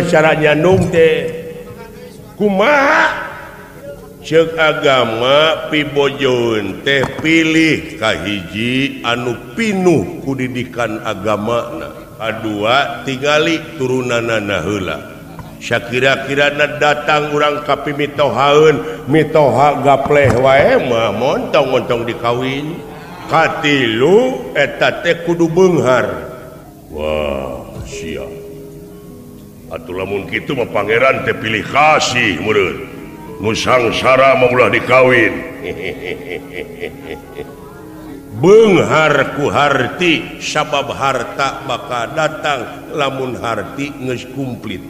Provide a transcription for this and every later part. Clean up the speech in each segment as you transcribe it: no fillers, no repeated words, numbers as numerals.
caranya kumaha cek agama pibojoun teh pilih kahiji anu pinuh kudidikan agama kedua tinggali turunanana heula sakira-kirana datang urang kapi mitohaeun mitoha gapleh wae mah montong-montong dikawin katilu eta teh kudu beunghar wah sia atuh lamun kitu mah pangeran teh pilih kasih meureun nusangsara maulah dikawin beunghar ku harti sabab harta bakal datang lamun harti geus kumplit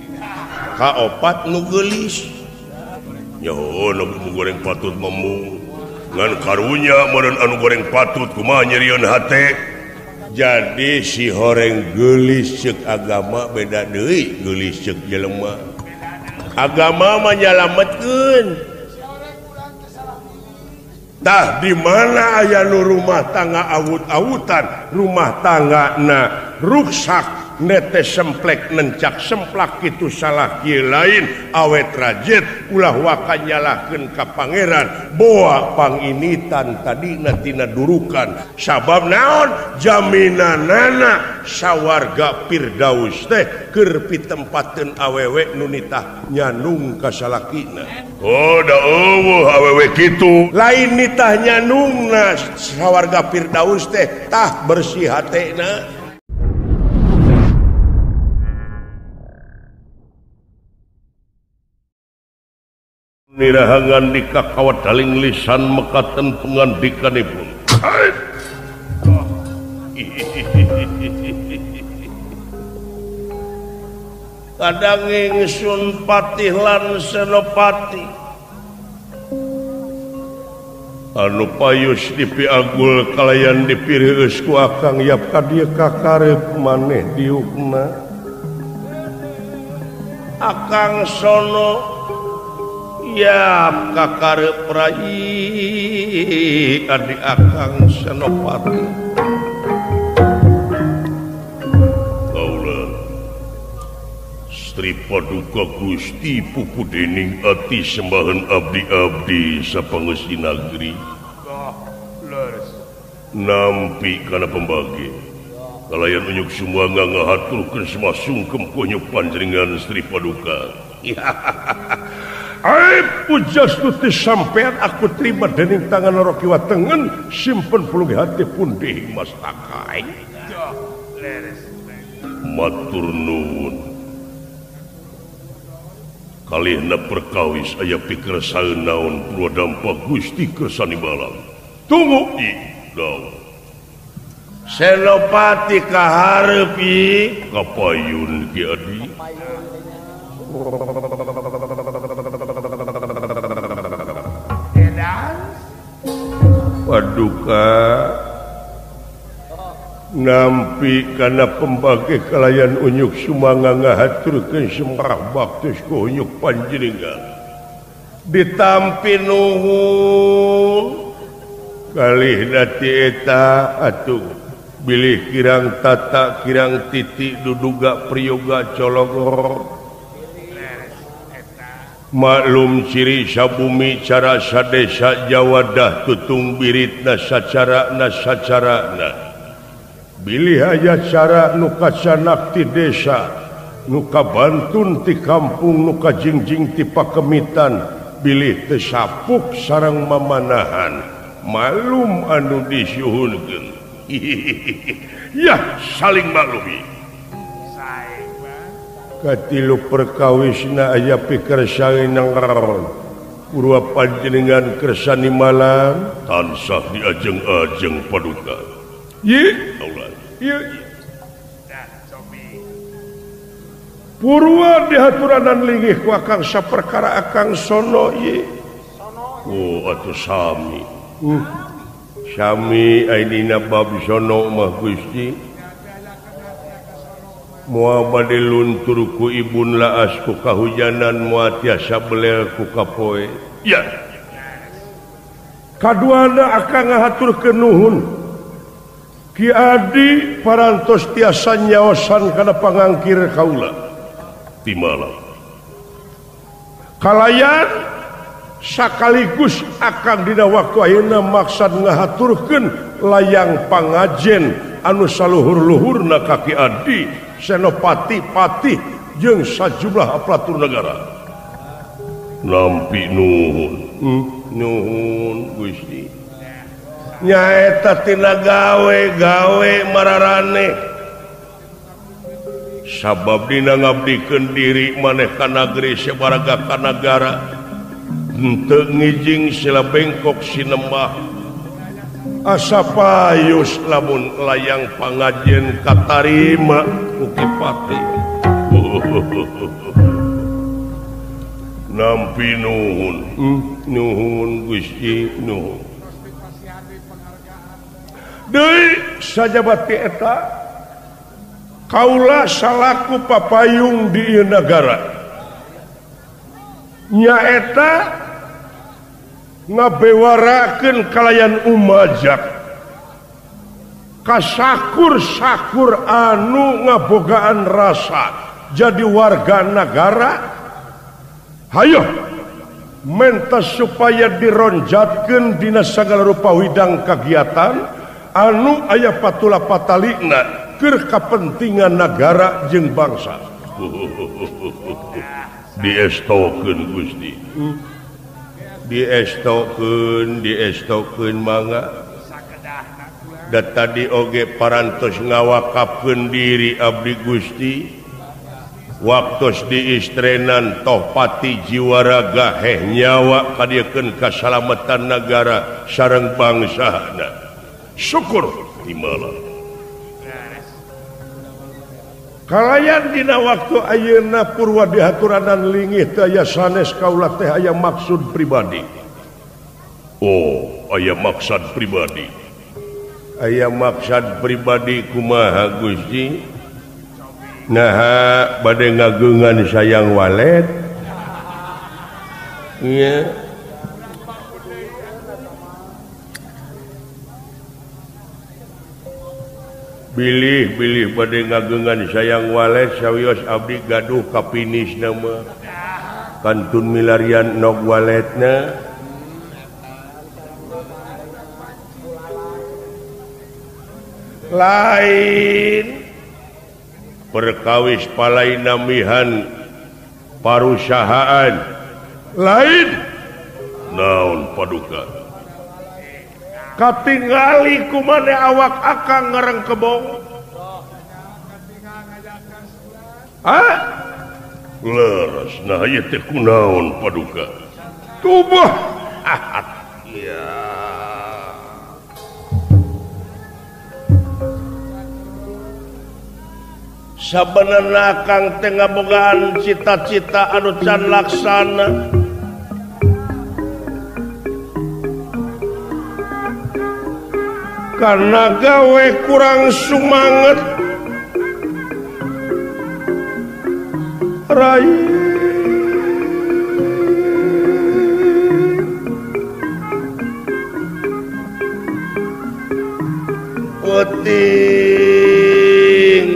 kaopat nu geulis nyaho nu goreng patut memung ngan karunya meureun anu goreng patut kumaha nyerieun hate jadi si horeng geulis ceuk agama beda deui geulis ceuk jelema agama menyelametkeun tah di mana aya nu rumah tangga awut-awutan rumah tanggana rusak nete semplek nencak semplak kitu salah kieu lain awet rajet ulah waka nyalahkeun ka pangeran boa panginitan tadina tina durukan sabab naon jaminanana sawarga Firdaus teh keur pitempateun awewe nu nitah nyanung ka salakina oh da eueuh awewe kitu lain nitah nyanungna sawarga Firdaus teh tah bersih hatena nirahangan nikah kawat daling lisan mekaten pengandikanipun kadang ingsun patih lan senopati anu payus dipiagul kalayan dipireueus ku akang yap ka dieu kakarep maneh diukna akang sono ya kakarep rai adik akang senopati kaula Sri Paduka Gusti pupudening ati sembahan abdi-abdi sapangeusih nagri nampi kana pembagi kalayan unyuk semua ngahaturkeun samasungkem kunyuk panjenengan Sri Paduka pujas tuti sampean aku terima dening tangan rokiwa tengen simpen pulung hati pundi mas takai matur nuwun kalihna perkawis aya pikersaan naon purwa dampak Gusti kersani balang tunggu daw senopati kaharepi kapayun ki adi paduka nampi kana pembagi kalayan unyuk sumanga ngahaturkeun semrah baktus ku unyuk panjenengan ditampi nuhun kalihna ti eta atuh bilih kirang tata kirang titik duduga priyoga cologor maklum ciri sabumi cara sadesa jawadah tutung biritna sacarana bilih aya cara nu kacanak ti desa nu kabantun ti kampung nu kajingjing ti pakemitan bilih teu sapuk sareng mamanahan malum anu disuhunkeun ya saling maklumi katilu perkawisna aya pikersani nangrar purwa panjenengan kersani malang tansah diajeng-ajeng paduka ye Allah ye purwa dihaturanan linggih ku akang saperkara akang sono ye oh atuh sami sami aidina bab sono mah Gusti mua bade luntur ku ibun laas ku kahujanan mua tiasa belel ku kapoe ya kaduana akang ngahaturkeun nuhun Ki Adi parantos tiasa nyaosan kana pangangkir kaula Timala kalayan sekaligus akan dina waktu ayeuna maksud ngahaturkeun layang pangajen anu saluhur-luhurna kaki adi senopati patih jeung sajumlah aparatur negara nampi nuhun Gusti nyaeta tina gawe mararane sabab dina ngabdikeun diri maneh ka negeri sabaraga ka nagara henteu ngijing sila bengkok sinembah asa payus lamun layang pangajen katarima uki pati nampi nuhun Gusti nuhun deui sajabat ti eta kaula salaku papayung di ieu nagara nyaeta ngabewarakeun kalayan umajak kasakur-sakur anu ngabogaan rasa jadi warga negara hayo mentas supaya dironjatkeun dina sagala rupa widang kagiatan anu aya patula patalina keur kapentingan negara jeung bangsa diestokeun Gusti diestokeun mangga da tadi oge parantos ngawakafkeun diri abdi Gusti waktos diistrenan toh pati jiwa raga heh nyawa kadiekeun kasalamatan negara sareng bangsana syukur timala kalayan dina waktu ayeuna purwa dihaturanan lingih teh aya sanes kaula teh aya maksud pribadi aya maksud pribadi kumaha Gusti nah bade ngageungan sayang walet nya bilih bade ngageungan sayang walet sawios abdi gaduh ka finisna mah kantun milarian nog waletna lain perkawis palaina mihan parusahaan lain naon paduka katingali kumane awak akang ngareng kebong leres nah ieu teh kunaon paduka tubuh ya sabenerna kang teh ngabogaan cita-cita anu can laksana karena gawe kurang sumanget rai penting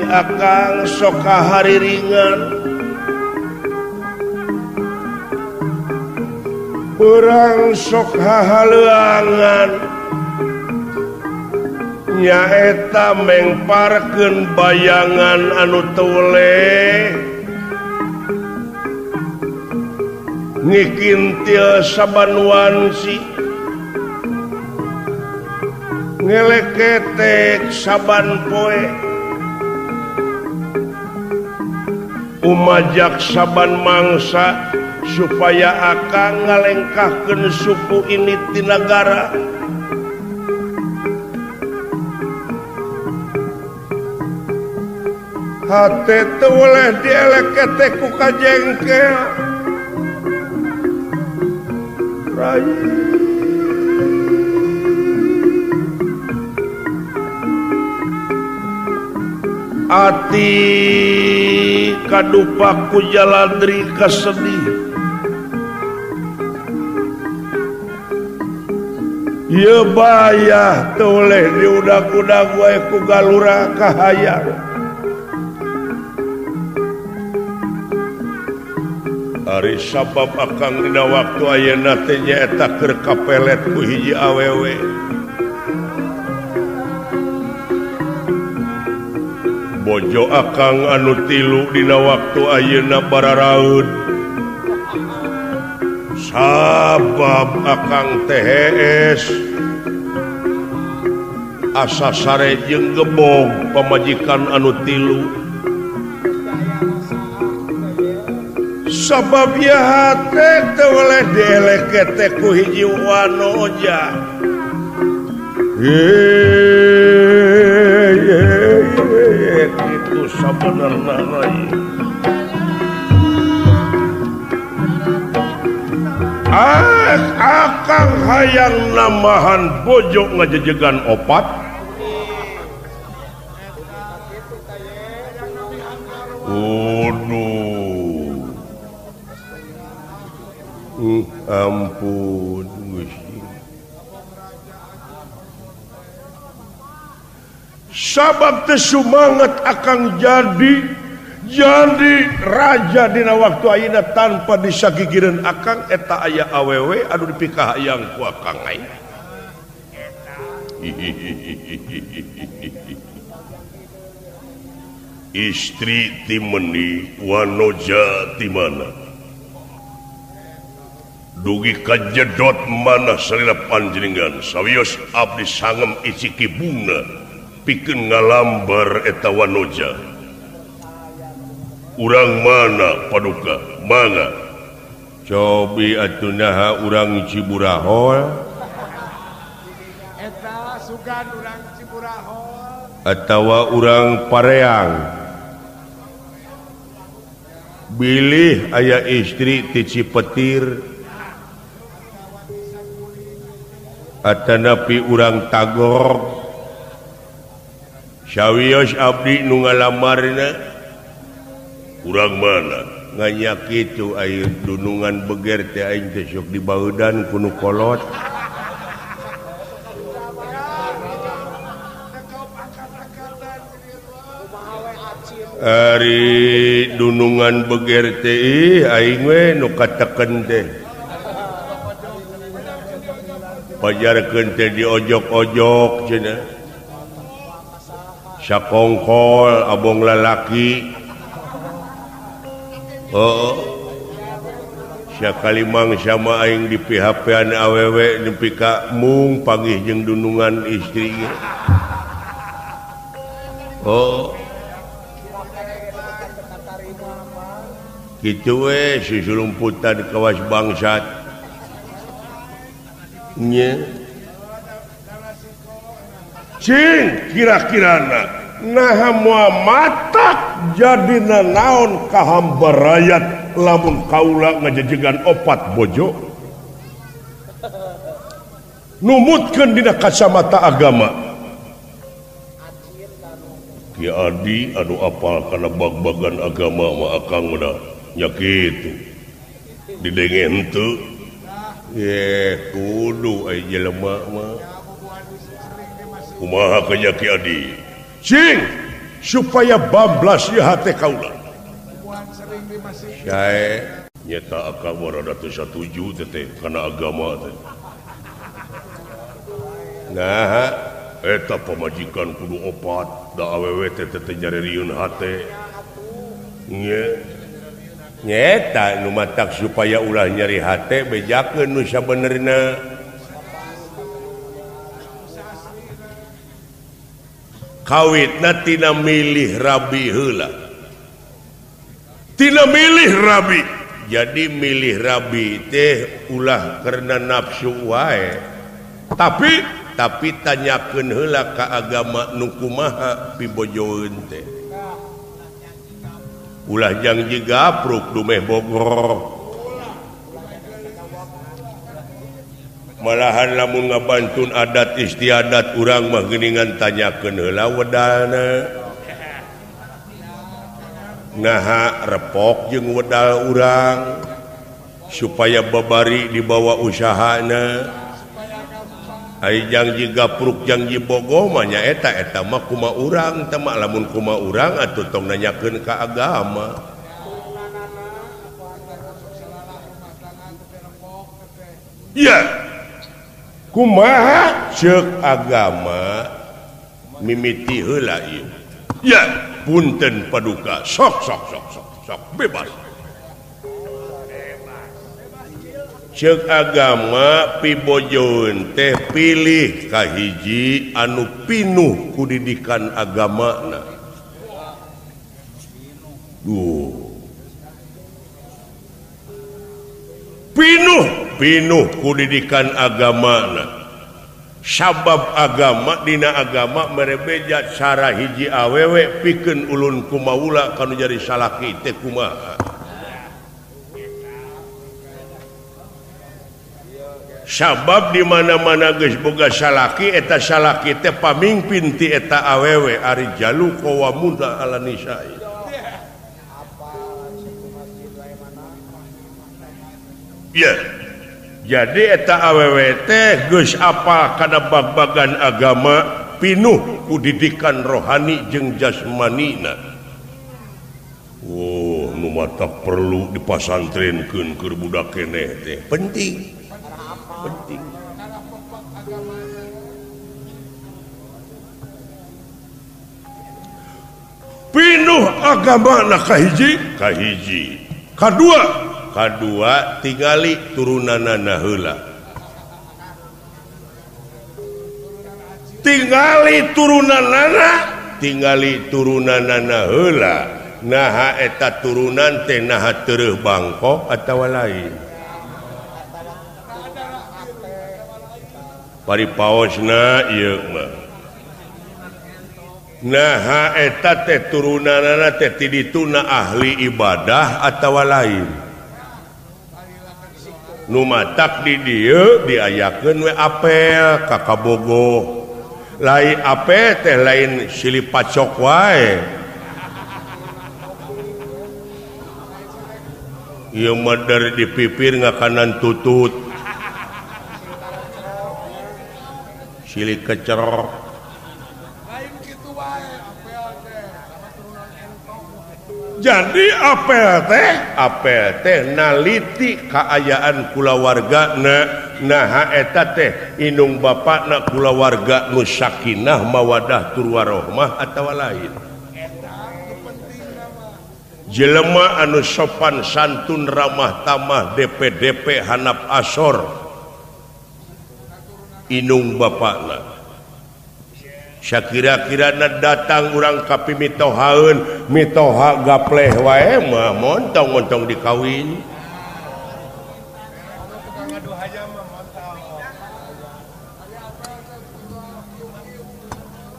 akang sok kahariringan urang sok hahaleuangan nyaeta mengparkeun bayangan anu toleh ngikintil saban wansi ngeleketek saban poe umajak saban mangsa supaya akang ngalengkahkeun suku ini ti nagara hate teu boleh dielek-ketek ku kajengkel rai ati kadupak ku jaladri kasedih ieu bayah teu boleh diudag-udag wae ku galura kahayang Ari sabab akang dina waktu ayeuna teh nyaeta keur kapelet ku hiji awewe. Bojo akang anu tilu dina waktu ayeuna bararaud. Sabab akang THS asa sare jeung gebog pamajikan anu tilu. Sabab ya hate teu oleh dieleke teh ku hiji wanoja. Itu sabenerna akang hayang namahan bojo ngajejegan opat. Ampun Gusti. Sabab teh sumanget akang jadi raja dina waktu ayeuna tanpa disagigireun akang eta aya awewe anu dipikah hayang ku akang ai. Istri ti meuni wanoja ti mana? Dugi kajedot mana salila panjenengan sawios abdi sangem iciki bunga pikeun ngalambar eta wanoja. Urang mana paduka mangga cobi atunaha urang Ciburahol eta sugan urang Ciburahol atawa urang Pareang. Bilih aya istri ti Cipetir atanapi urang Tagor sawios abdi nu ngalamarna urang mana nganya kitu aya dunungan beger teh aing teh sok dibaeudan ku nu kolot. Ari dunungan beger teh aing we nu kateken teh pajarkeun teh diojok-ojok cenah sakongkol abong lalaki. Sakalimang sama aing di PHP-an awewe nepi ka mung panggih jeung dunungan istri. Kitu we susulumputan kawas bangsat. Nya cing kira-kirana naha moal matak jadina naon ka hamba rakyat lamun kaula ngajejegan opat bojo numutkeun dina kacamata agama. Ki adi anu apal kana bag-bagan agama mah akang mah nya kitu didengen teu. Kudu ai jelema mah kumaha kanya Ki Adi cing supaya bablas ieu hate kaula sae nyata akang rada teu satuju teh kana agama teh. Nah eta pamajikan kudu opat da awewe teh teh nyarerieun hate nyeta nu matak supaya ulah nyari hate bejakeun nu sabenerna. Kawitna tina milih rabi heula. Tina milih rabi. Jadi milih rabi teh ulah karena nafsu wae. Tapi tanyakeun heula ka agama nu kumaha pibojoeun teh. Ulah janji gapruk dumeh Bogor. Malahan lamun ngabantun adat istiadat urang mah geuningan tanyakeun heula wedalna. Naha repok jeung wedal urang supaya babari dibawa usahana. Ai janji gapruk janji bogoh mah nya eta mah kumaha urang teh mah lamun kumaha urang atuh tong nanyakeun ka agama. ya kumaha ceuk agama mimiti heula ieu ya punten paduka sok bebas ceuk agama pibojoeun teh pilih kahiji anu pinuh ku didikan agamana pinuh ku didikan agamana sabab agama dina agama merebeja cara hiji awewe pikeun ulun kumaula kanu jadi salaki teh kumaha sabab di mana-mana geus boga salaki eta salaki teh pamimpin ti eta awewe ari jalu qawamuna ala nisa'i ya jadi eta awewe teh geus apal kana bag-bagan agama pinuh ku didikan rohani jeung jasmanina nu mata perlu dipasantrenkeun keur budak keneh teh penting pinuh agama na kahiji kadua tingali turunanana heula tingali turunanana heula naha eta turunan teh naha teureum bangkok atawa lain paripaosna ieu mah naha eta teh turunanana teh ti dituna ahli ibadah atawa lain nu matak di dieu diayakeun we apel ka kabogoh lain apel teh lain silih pacok wae ieu mah dari dipipir ngakanan tutut silih kecerok jadi apel teh naliti kaayaan kulawargana naha eta teh indung bapakna kulawarga nu sakinah mawadah tur warohmah atawa lain jelema anu sopan santun ramah tamah DP hanap asor indung bapakna sakira-kirana datang urang ka pimitohaeun mitoha gapleh wae mah montong-montong dikawin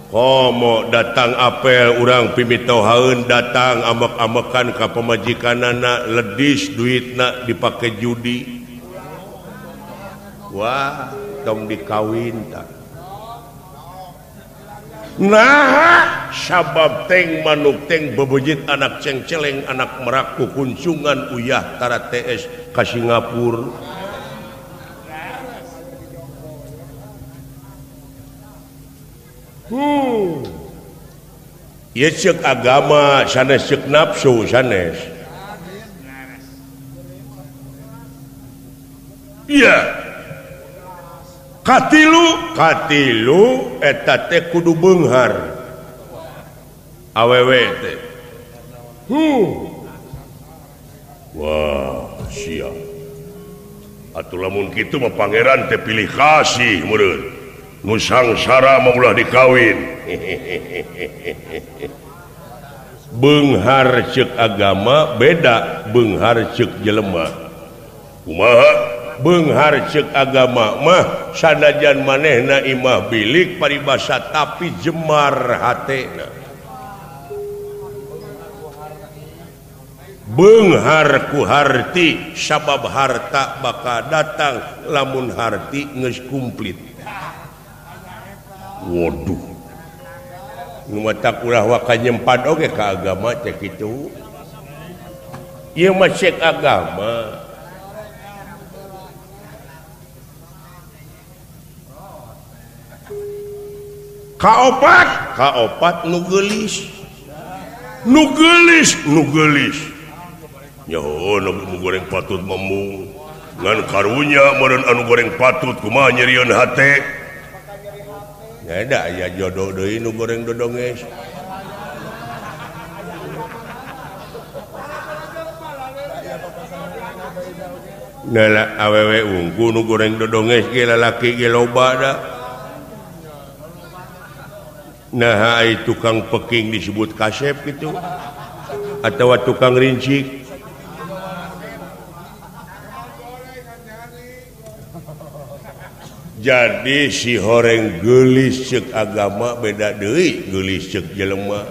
komo datang apel urang pimitohaeun datang amek-amekan ka pamajikanana ledis duitna dipake judi wah tong dikawin tak nah sabab teng manuk teng bebejit anak cengceleng anak merak kukuncungan uyah tara TS ka Singapura ieu ceuk agama sanes ceuk nafsu sanes iya katilu eta teh kudu beunghar awewe teh wah sia atuh lamun kitu mah pangeran teh pilih kasih meureun nu sangsara mah ulah dikawin beunghar ceuk agama beda beunghar ceuk jelema kumaha beunghar ceuk agama mah sanajan manehna imah bilik paribasa tapi jemar hatena beunghar ku harti sabab harta bakal datang lamun harti geus kumplit waduh nu matak ulah waka nyempad oge ka agama teh kitu ieu mah ceuk agama kaopat nu geulis nyaho nu goreng patut memung ngan karunya meureun anu goreng patut kumaha nyerieun hate nyada aya jodoh deui nu goreng dodonges nala awewe unggul nu goreng dodonges ge lalaki ge loba da nah ai tukang peking disebut kasep gitu atau tukang rincik jadi si horeng geulis ceuk agama beda deui geulis ceuk jelema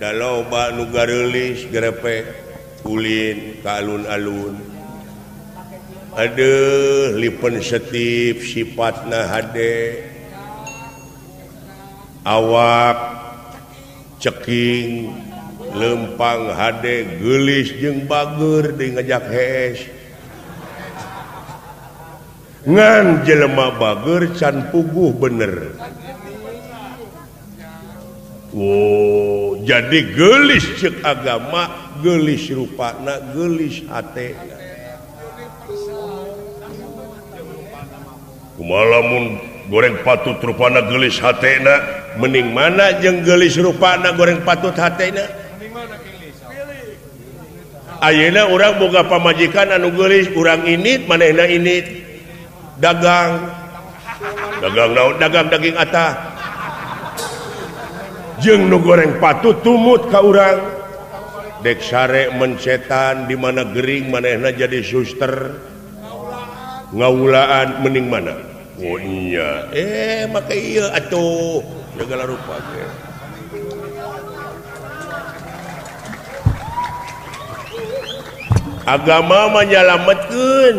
da loba nu gareulis grepe ulin ka alun-alun aduh lipen setip sifatna hade awak ceking lempang hade geulis jeung bager deui ngajak hees ngan jelema bager can puguh bener jadi geulis ceuk agama geulis rupana geulis hatena kumaha lamun goreng patut rupana geulis hatena mending mana jeung geulis rupana goreng patut hatena ayeuna urang boga pamajikan anu geulis urang init manehna init dagang naon dagang daging atah jeung nu goreng patut tumut ka urang dek sare mencetan di mana gering manehna jadi suster ngaulaan mending mana oh iya maka iya atuh segala rupa ke agama menyelametkeun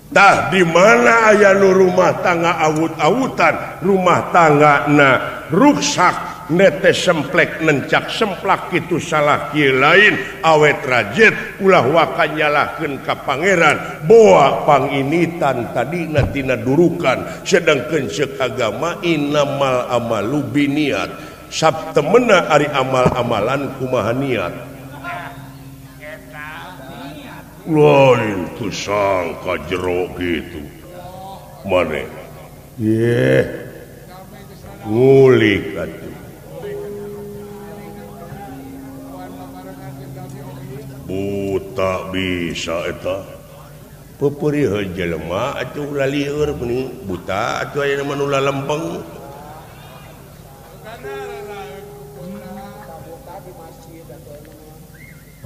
tah di mana aya nu rumah tangga awut-awutan rumah tangga na ruksak nete semplek nencak semplak kitu salah kieu lain awet rajet ulah wakan nyalahkeun ka pangeran boa panginitan tadina tina durukan sedangkeun ceuk agama innamal amalu biniat sabtemena ari amal-amalan kumaha niat lain tusang ka jero gitu mane ngulik atuh buta bisa eta peperih jelema atuh ulah lieur meni buta atuh aya nu ulah lempeng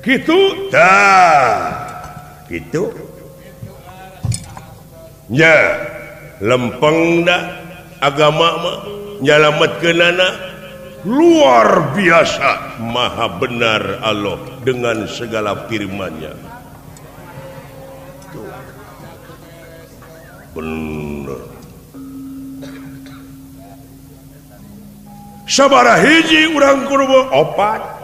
kitu tah gitu nya lempeng da agama mah nyalametkeunana luar biasa maha benar Allah dengan segala firman-Nya bener sabaraha hiji urang kudu opat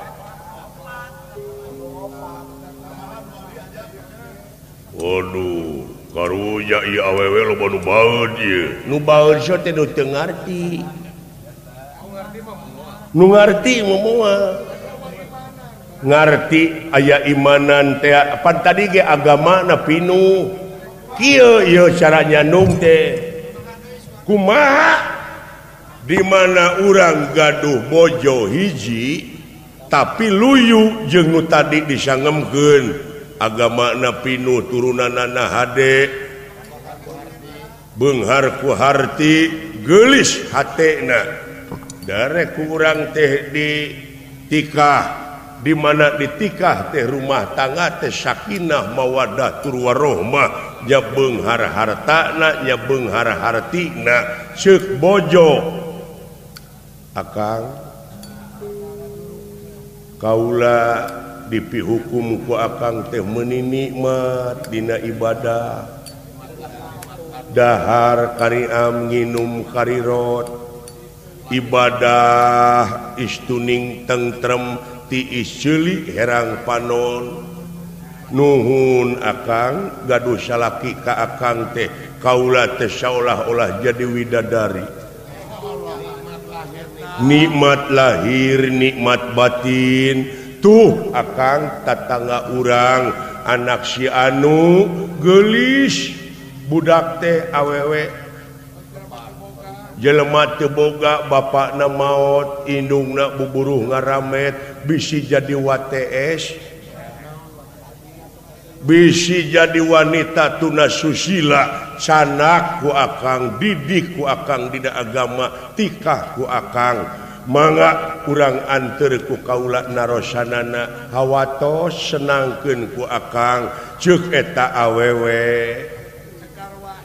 waduh, karunya ieu awewe loba nu baeud ieu. Nu baeud teh nu teu ngarti. Nu ngarti moal. Ngarti aya imanan teh pan tadi ge agama na pinu. Kieu ieu cara nyandung teh. Kumaha di mana urang gaduh bojo hiji tapi luyu jeung nu tadi disangemkeun. Agama na pinuh turunanana hade beunghar ku harti geulis hatena darek ku urang teh di tikah di mana ditikah teh rumah tangga teh sakinah mawaddah warahmah nya beunghar hartana nya beunghar hartina ceuk bojo akang kaula dipihukum ku akang teh meuni nikmat dina ibadah dahar kariam nginum karirot ibadah istuning tentrem tiis ceuli herang panon nuhun akang gaduh salaki ka akang teh kaula teh saolah-olah jadi widadari nikmat lahir nikmat batin tuh akang tatangga urang anak si anu gelis budak teh awewe jelema teu boga bapakna maot indungna buburuh ngaramet bisi jadi WTS bisi jadi wanita tuna susila canak ku akang didik ku akang dina agama tikah ku akang mangga urang anter ku kaula narosanana hawatos senangkeun ku akang ceuk eta awewe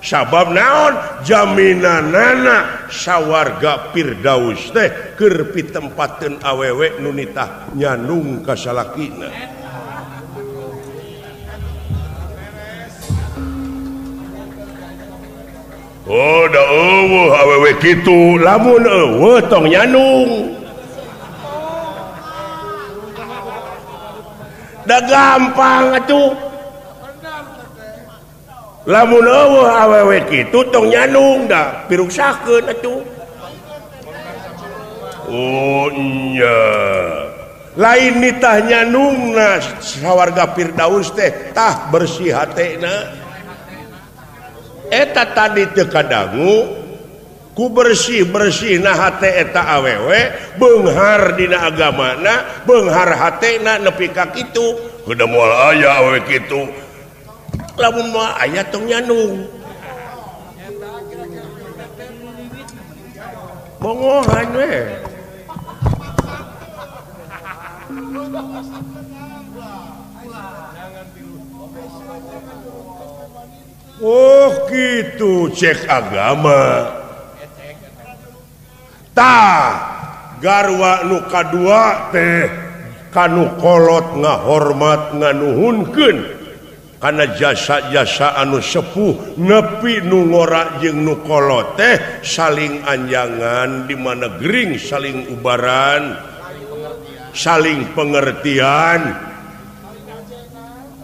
sabab naon jaminanana sawarga Firdaus teh keur pitempateun awewe nu nitah nyandung ka salakina. Oh da eueuh awewe kitu lamun eueuh tong nyandung da gampang atuh lamun eueuh awewe kitu tong nyandung da piruksakeun atuh. Oh nya lain nitah nyandungna sawarga Firdaus teh tah bersih hatena eta tadi teu kadangu ku bersih-bersih na hate eta awewe beunghar dina agamana beunghar hatena nepi ka kitu kudu moal aya awewe kitu lamun moal aya tong nyandung mongohan we oh gitu cek agama tah garwa nu kadua teh kanu kolot ngahormat nganuhunkeun kana jasa-jasa anu sepuh nepi nu ngora jeung nu kolot teh saling anjangan di mana gering saling ubaran saling pengertian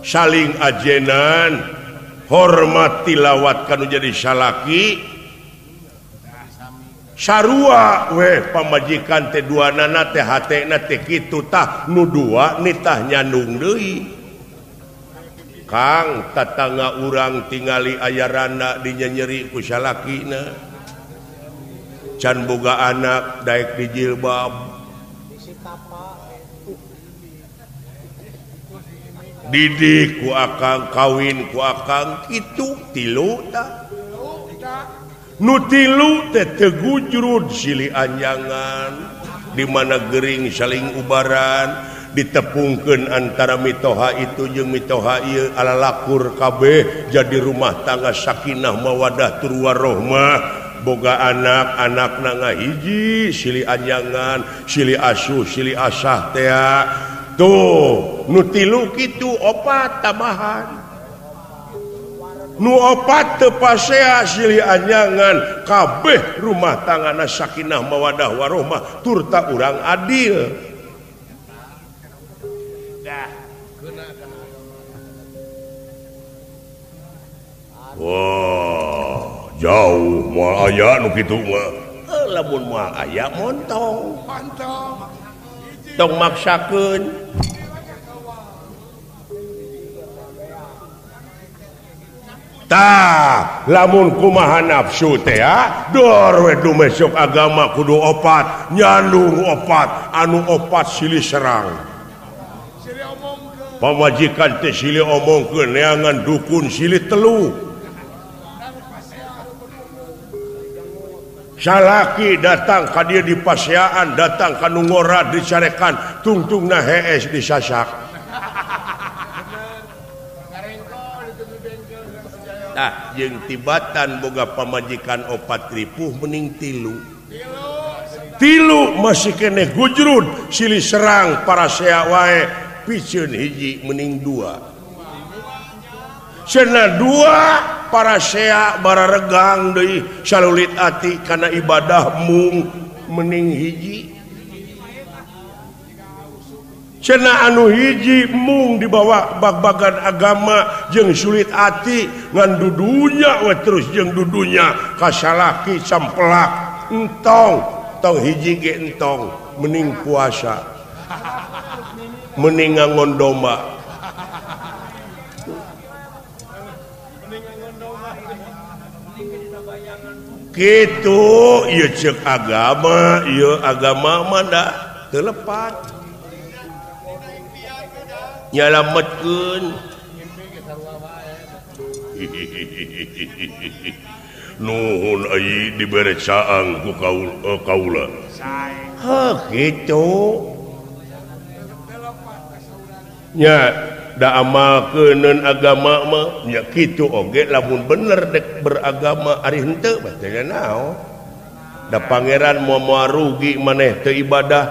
saling ajenan hormat tilawat kanu jadi salaki sarua we pamajikan teh duanana teh hatena teh kitu tah nu dua nitah nyandung deui Kang tatangga urang tingali ayarana dinyeri ku salakina can boga anak daek di jilbab didik ku akang kawin ku akang kitu tilu ta nu tilu teh teu gujrud silih anjangan di mana gering saling ubaran ditepungkeun antara mitoha itu jeung mitoha ieu alalakur kabeh jadi rumah tangga sakinah mawadah tur warohmah boga anak-anakna ngahiji silih anjangan silih asuh silih asah teh tuh nu tilu kitu opat tambahan nu opat teu pasea silih anjangan kabeh rumah tanggana sakinah mawadah warohmah tur ta urang adil wah jauh moal aya nu kitu mah lamun moal aya montong tong maksakeun tah lamun kumaha nafsu teh dor we dumesok agama kudu opat nyandung opat anu opat silih serang pamajikan teh silih omongkeun neangan dukun silih telu salaki datang ka dieu di paseaan datang ka nu ngora dicarekan tungtungna hees disasak tah jeung tibatan boga pamajikan opat ripuh mending tilu masih keneh gujrud silih serang parasea wae pikeun hiji mending dua cenah dua parasea bararegang deui salulit ati kana ibadah mung mending hiji cenah anu hiji mung dibawa bag-bagan agama jeung sulit ati ngan dudunya we terus jeung dudunya ka salaki campelak entong tong hiji ge entong mending puasa meningang ngondoma gitu ieu ceuk agama ieu agama mah telepat nyalametkeun nuhun ai dibere caang ku kaula gitu nya da amalkeun agama mah nya kitu oge lamun bener dek beragama ari henteu bae naon da pangeran moal rugi maneh teu ibadah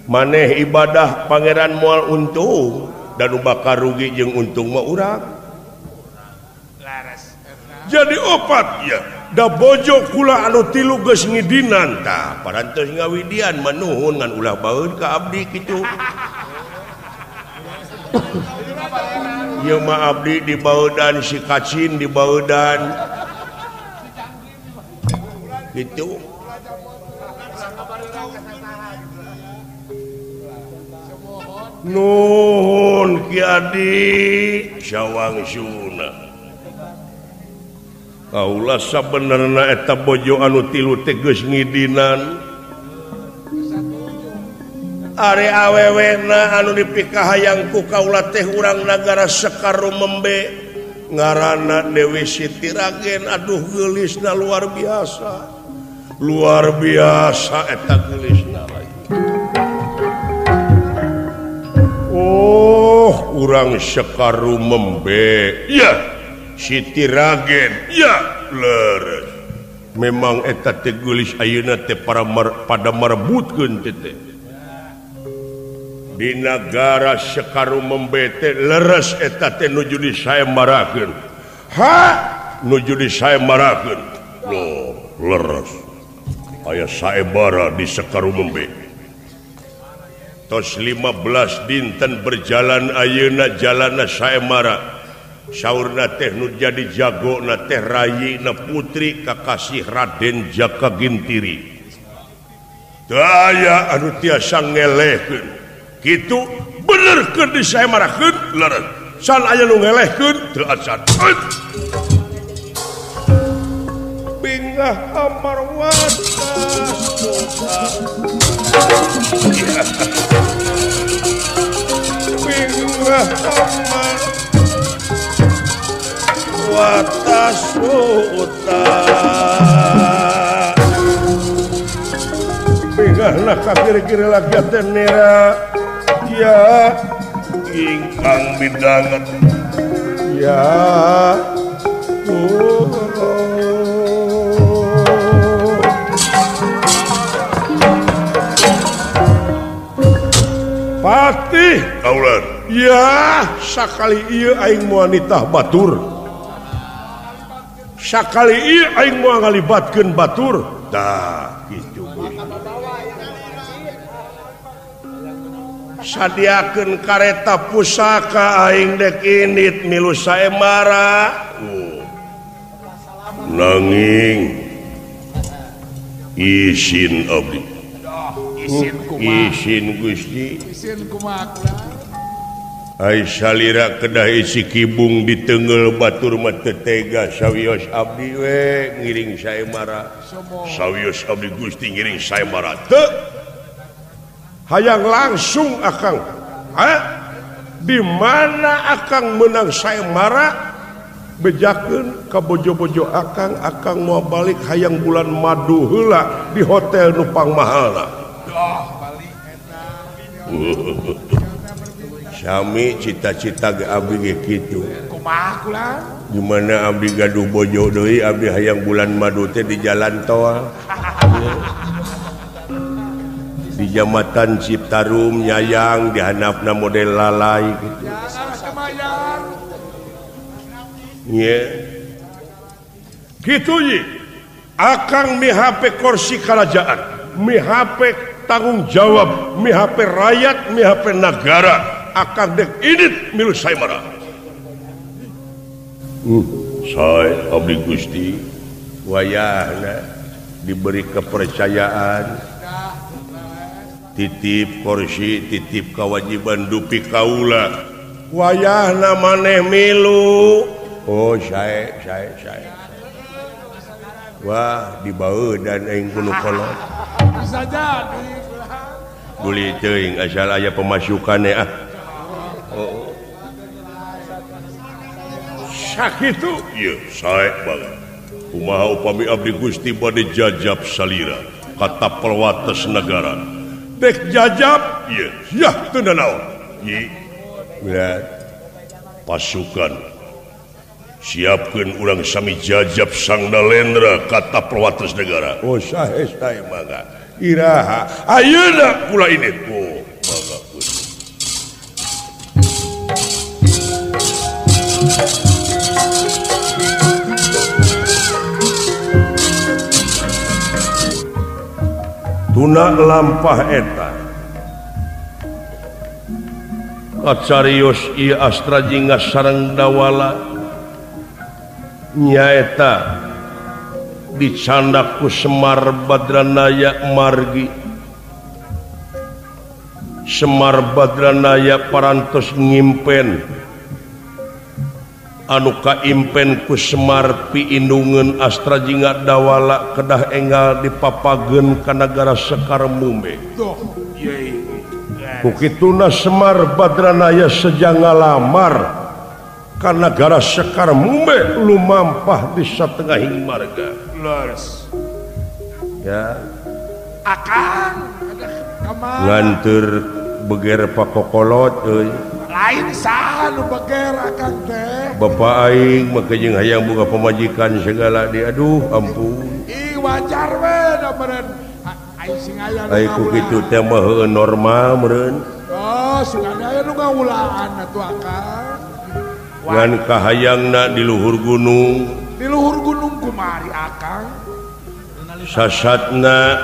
maneh ibadah pangeran moal untung dan bakal rugi jeung untung mah urang laras jadi opat ya da bojo kula anu tilu geus ngidinan tah parantos ngawidian manuhun ngan ulah baeun ka abdi kitu ieu mah abdi di baeudan si kacin di baeudan gitu nuhun Ki Adi Syawang Suna kaula sabenerna eta bojo anu tilu teh geus ngidinan ari awewena anu dipikahayang ku kaula teh urang nagara Sekarumembe ngaranna Dewi Siti Ragen aduh geulisna luar biasa eta geulisna oh urang Sekarumembe ya Siti Ragen ya leres memang eta teh geulis ayeuna teh pada merebutkeun teh di negara Sekarumembe teh leres eta teh nuju disayembarakeun nuju disayembarakeun loh leres aya saebara di Sekarumembe tos 15 dinten berjalan ayeuna jalanna saembara saurna teh nu jadi jagona teh rayina putri kakasih Raden Jaka Gintiri daya anu tiasa ngelehkeun kitu bener keur disayembarakeun leres san aya nu ngelehkeun teu acan bingah amarwata bingah amar watasuta bingahna kakir-kir lagi tenera ya ingkang bidanget ya Patih kaulan ya sakali ieu aing moal nitah batur sakali ieu aing moal ngalibatkeun batur tah kitu sadiakeun kareta pusaka aing dek init milu saembara nanging izin abdi izin Gusti izin kumaha ai salira kedah isi kibung di teungeul batur mah teu tega sawios abdi we ngiring saembara sawios abdi Gusti ngiring saembara teu hayang langsung akang di mana akang menang saembara bejakeun ka bojo-bojo akang mau balik hayang bulan madu heula di hotel nu pangmahalna sami cita-cita ge abdi ge kitu kumaha kula di mana abdi gaduh bojo deui abdi hayang bulan madu teh di jalan tol di Jambatan Ciptarum Nyayang di handapna model lalai gitu nya kitu ye akang mihape kursi kerajaan mihape tanggung jawab mihape rakyat mihape negara akang dek init milu saembara sae abdi Gusti wayahna diberi kepercayaan titip kursi titip kewajiban dupi kaula wayahna maneh milu oh saya wah dibawa dan aing kuno kolot bisa jadi buli teuing asal aya pemasukannya oh sakitu ieu sae banget kumaha upami abdi Gusti bade jajab salira kata perwates negara dek jajab ya teu naon lihat pasukan siapkeun urang sami jajab sang Nalendra kata perwates negara oh sae mangga iraha ayeuna kula ini oh mangga tuna lampah eta kacarios ieu astra jingga sareng dawala nyaeta dicandak ku Semar Badranaya margi Semar Badranaya parantos ngimpen anu kaimpen ku Semar piindungeun astra jingga dawala kedah enggal dipapageun ka nagara Sekar Mumbe kukituna Semar Badranaya sejang ngalamar ka nagara Sekar Mumbe lumampah di satengahing marga lurs ya akan nganteur beger pakokolot euy lain saha nu beger akan teh bapak aing make jeung hayang boga pamajikan segala di aduh ampun wajar we da meureun aing sing aya ai ku kitu teh mah heueuh normal meureun oh sungana aya nu ngaulaan atuh akan ngan kahayangna di luhur gunung kumari akang sasatna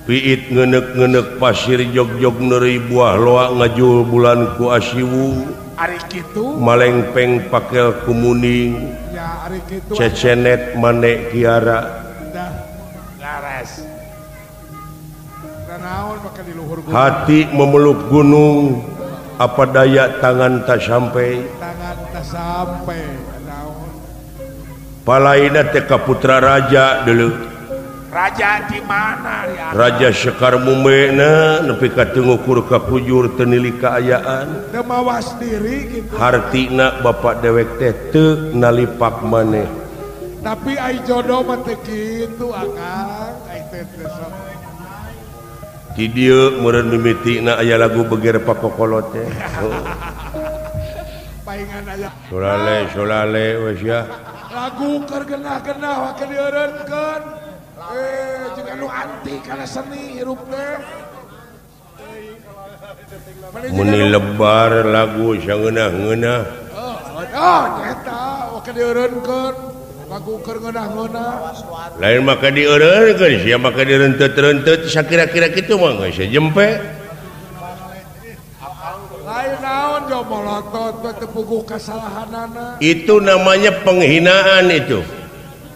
piit ngenek-ngenek pasir jog-jog neuri buah loa ngajul bulan ku asiwu ari kitu malengpeng pakel kumuning ya ari kitu cecenet mane kiara dah laras naon maka di luhur gunung hati memeluk gunung apa daya tangan tak sampai naon palaina teh ka putra raja dulu raja di mana ya Raja Sekar Mumbe na nepi ka teu ngukur ka kujur teu nili kaayaan teu mawas diri gitu hartina bapak dewek teh teu nalipak maneh tapi ai jodoh mah teu kitu akang ai teh sok di dieu meureun mimitina aya lagu beger pakokolot teh paingan aya solale wes ya lagu keur genah-genah wa keur dieureunkeun juga nu anti kana seni hirup teh meni lebar lagu sangeunah-ngeunah nyata wa keur dieureunkeun lagu keur ngeunah-ngeunah lain maka dieureunkeun sia maka direntut-rentut sakira-kira kitu mah geus jempe lain naon jo molotot teu puguh kasalahanana itu namanya penghinaan itu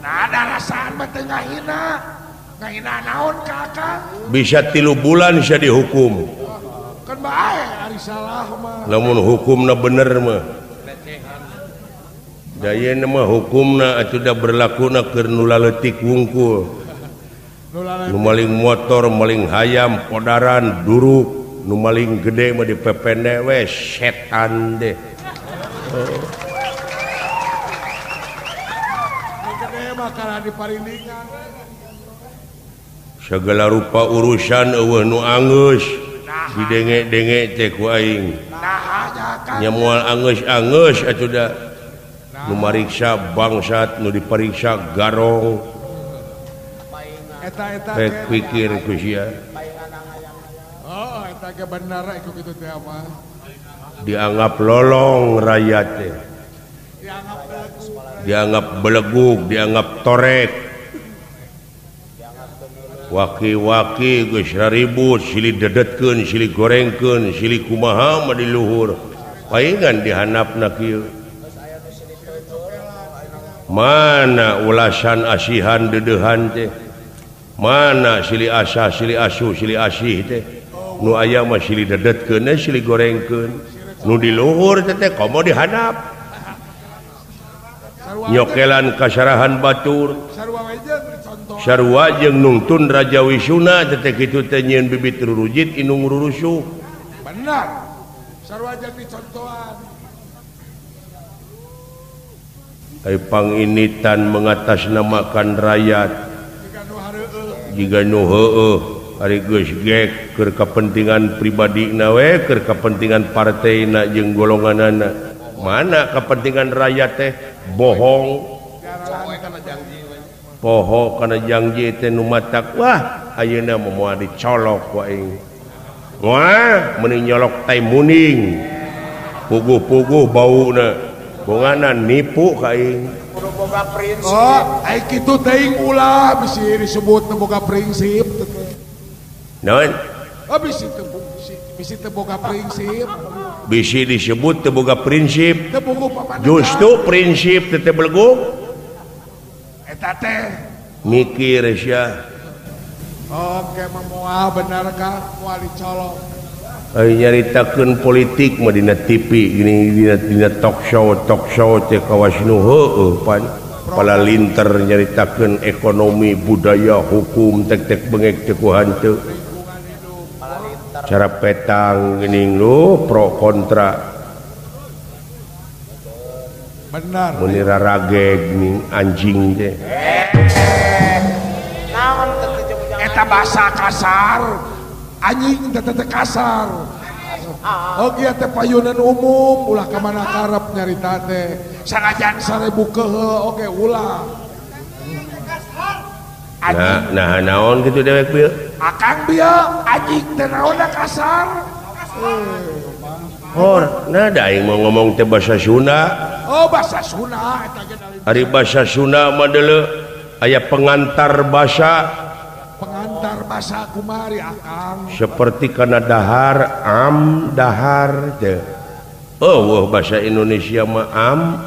nah ada rasaan mah teu ngahina naon kakak bisa 3 bulan bisa dihukum kan bae ari salah mah namun hukumna bener mah dayeuna mah hukumna atuh da berlakuna keur nu laletik wungkul nu maling motor maling hayam podaran duruk nu maling gede mah dipepende we setan deh makalah diparindingan segala rupa urusan eueuh nu anggeus didenge-denge teh ku aing nya moal anggeus-anggeus atuh da nu mariksa bangsat nu dipariksa garong eta rek pikir ku sia oh eta ge bener iku kitu teh mah dianggap lolong rakyat teh dianggap beleguk dianggap torek waki-waki geus raribut silih dedetkeun silih gorengkeun silih kumaha mah di luhur paingan dihandapna kieu mana ulasan asihan dedeuhan teh mana silih asa silih asuh silih asih teh nu aya mah silih dedetkeun silih gorengkeun nu di luhur teh komo dihanap nyokelan kasarahan batur sarua jeung nungtun Raja Wisuna teh kitu teh nyieun bibit rurujit inung rurusuh benar sarua jeung dicontohan ai panginitan mengatasnamakan rakyat jika nu heueuh ari geus gek keur kepentingan pribadina we keur kepentingan partaina jeung golonganana mana kepentingan rakyat teh bohong poho kana janji teh nu matak wah ayeuna moal dicolok ku aing wah meuni nyolok tai muning puguh-puguh bauna bongana nipu ka aing oh ai kitu teuing ulah bisi disebut boga prinsip naon bisi teu boga prinsip bisi disebut teu boga prinsip justru prinsip teh belegu eta teh mikir sia oke moal benar ka moal dicolok ai nyaritakeun politik mah dina TV gini dina talk show teh kawas nu heueuh pan pala linter nyaritakeun ekonomi budaya hukum tek-tek bengek teh ku hanteu cara petang gini lu pro kontra benar mun rarage gini anjing teh naon eta bahasa kasar anjing teh kasar oge teh payunan umum ulah ka mana karep nyarita teh sangajan 1000 kehe oge ulah nah naon gitu dewek bieu akang bieu anjing teh naonna kasar oh nah da aing mau ngomong teh bahasa Sunda oh bahasa Sunda eta ge ari bahasa Sunda mah deuleu aya pengantar bahasa kumari akang seperti kana dahar dahar teh bahasa Indonesia mah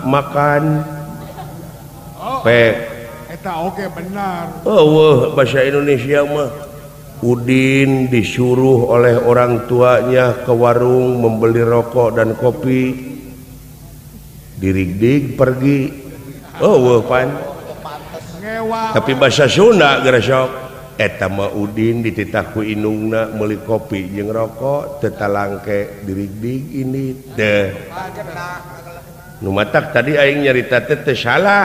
makan pe eta oge benar bahasa Indonesia mah Udin disuruh oleh orang tuanya ke warung membeli rokok dan kopi dirig-dig pergi pan tapi bahasa Sunda geresok eta mah Udin dititah ku indungna meuli kopi jeung rokok teu talangke dirig-dig ini teh nu matak tadi aing nyarita teh salah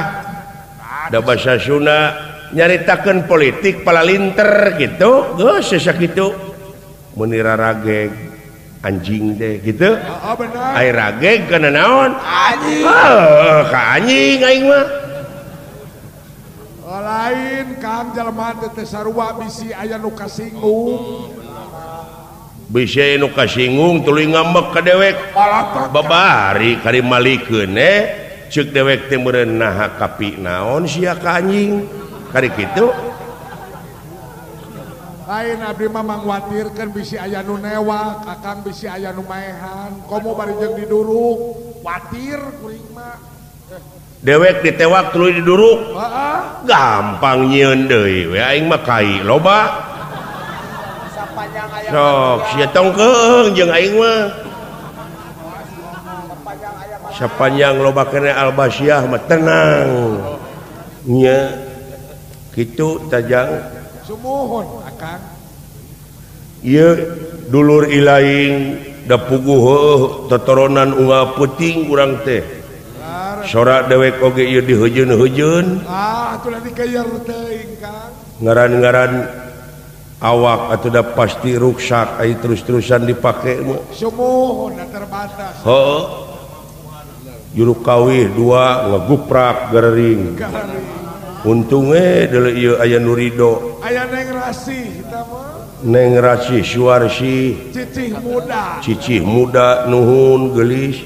da bahasa Sunda nyaritakeun politik pala linter gitu geus sakitu mun rarage anjing teh gitu benar ai rage kana naon anjing ka anjing aing mah lain kang jelema teh sarua bisi aya nu kasinggung bisi nu kasinggung tuluy ngambek ka dewek babari kari malikeun ceuk dewek teh meureun naha kapi naon sia ka anjing kari kitu lain abdi mah mangwatirkeun bisi aya nu newak kakang bisi aya nu maehan komo bari jeung diduruk watir kuring mah dewek ditewak tuluy diduruk gampang nyieun deui we aing mah kai loba sok sia tongkeung jeung aing mah sapanjang loba kena albasyah mah tenang nya kitu tajang sumuhun akang ieu dulur ilaing da puguh heueuh totoronan unggal peuting urang teh sora dewek oge ieu dihejeun-hejeun atuh dikeyer teuing kang ngaran-ngaran awak atuh da pasti ruksak ai terus-terusan dipake mah sumuhun terbatas heueuh juru kawih 2 ngeguprak garering untung deuleu ieu aya nu rido aya Neng Rasih eta mah Neng Rasih Suwarsi cicih muda nuhun geulis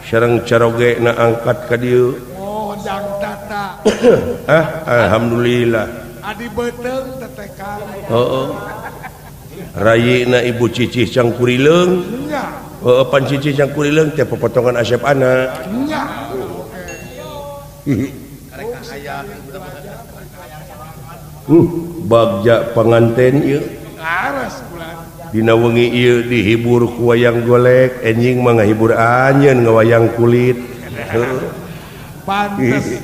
sareng carogena angkat ka dieu jang tata alhamdulillah adi beuteung teteh kang rayina ibu cicih cangkurileung nya pan cicih cangkurileung teh pepotongan asep anak nya bagja penganten ieu laras bulan dina wengi ieu dihibur ku wayang golek enjing mah ngahibur anjeun ngawayang kulit pantes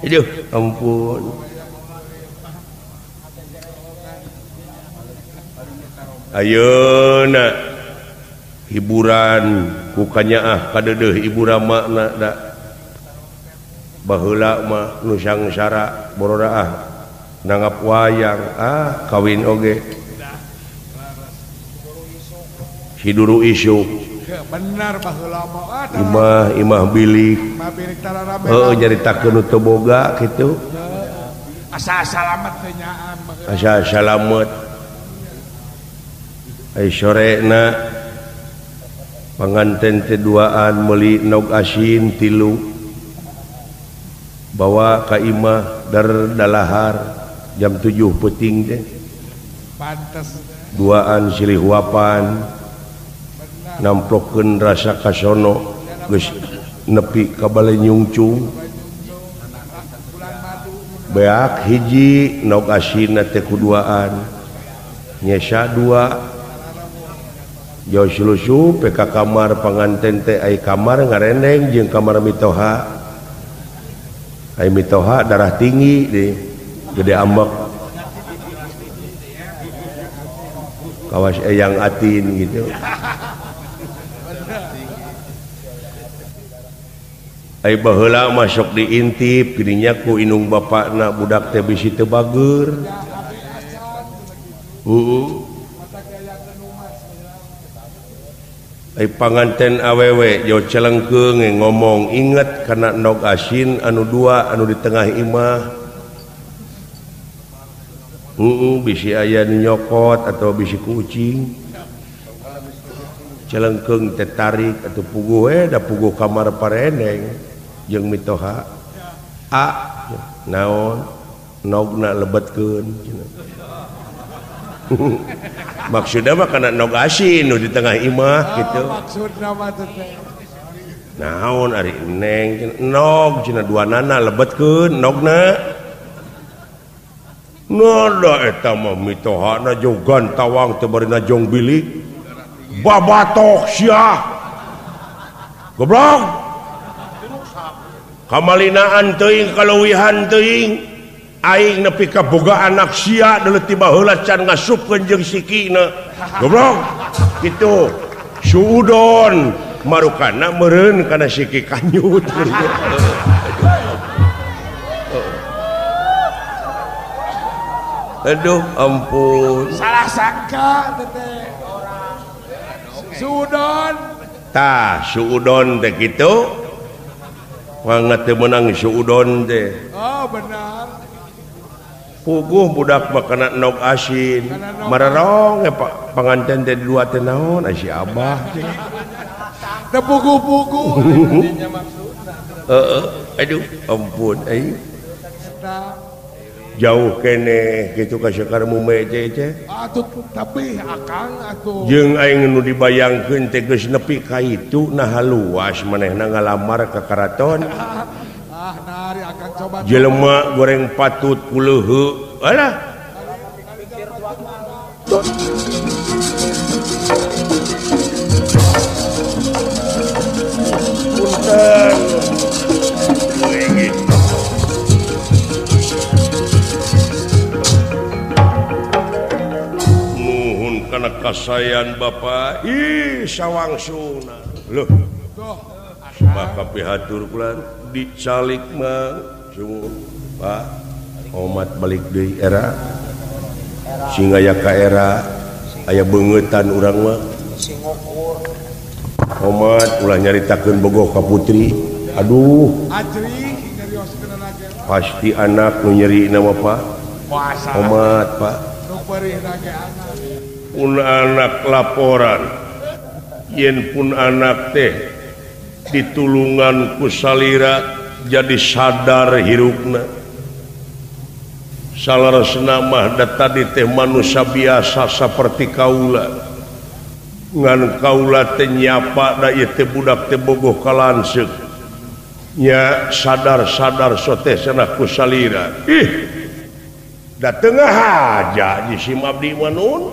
aduh ampun ayeuna hiburan ku kanyaah kadeudeuh ibu ramakna da baheula mah nu sangsara bororaah nangap wayang kawin oge hiduru isu benar baheula imah bilik heuh nyaritakeun teu boga kitu asa salamet teh nyaan asa salamet ai sorena panganten teh duaan meuli nog asin 3 bawa ka imah dar dalahar jam 7 peuting teh pantes duaan silih huapan namplokeun rasa kasono geus nepi ka bale nyungcung beak hiji nog asinna teh kuduaan nyesa 2 jauh sulusu peka kamar panganten teh ai kamar ngareneng jeung kamar mitoha ai mitoha darah tinggi deh gede ambek kawas eyang atin gitu ai baheula masuk diintip geuning ku inung bapakna budak teh bisi teu bageur ai panganten awewe jo celengkeung ngomong inget kana nog asin anu 2 anu di tengah imah bisi aya nyokot atau bisi kucing celengkeung teh tarik atau puguh da puguh kamar pareneng jeung mitoha naon nogna lebetkeun maksudna mah kana nog asin nu di tengah imah gitu maksudna mah teh naon ari neng nog cenah duanana lebetkeun nogna nada eta mah mitohana jogan tawang teu bari najong bilik babatok sia goblok kamalinaan teuing kaleuwihan teuing aing nepi ka boga anak sia deuleuh tiba heula can ngasupkeun jeung sikina goblok kitu suudon marukana meureun kana siki kanyut aduh ampun salah sangka teh suudon tah suudon teh kitu wangat teu meunang suudon teh oh benar puguh budak makanan nog asin mararong panganten teh 2 teh naon si abah teh puguh-puguh aduh ampun jauh kene gitu ka sekar mume cece atuh tapi akang atuh jeung aing nu dibayangkeun teh geus nepi ka itu nah luas manehna ngalamar ka karaton nari akan coba jelema goreng patut kuleuheu alah punten nuhun kana kasayan Bapak sawangsuna leuh maka pihatur kula dicalik mah Pak omat balik deui era sing aya ka era aya beungetan urang mah omat ulah nyaritakeun bogoh ka putri aduh ajri nyarioskeun lagi pasti anak nu nyeri nama Pak omat Pak nu perih lagi anak pun anak laporan yen pun anak teh ditulungan ku salira jadi sadar hirupna salaresna mah da tadi teh manusia biasa seperti kaula ngan kaula teh nyapa da ieu teh budak teh bogoh kalanceuk nya sadar-sadar soteh cenah ku salira da tengah aja di sim abdi manun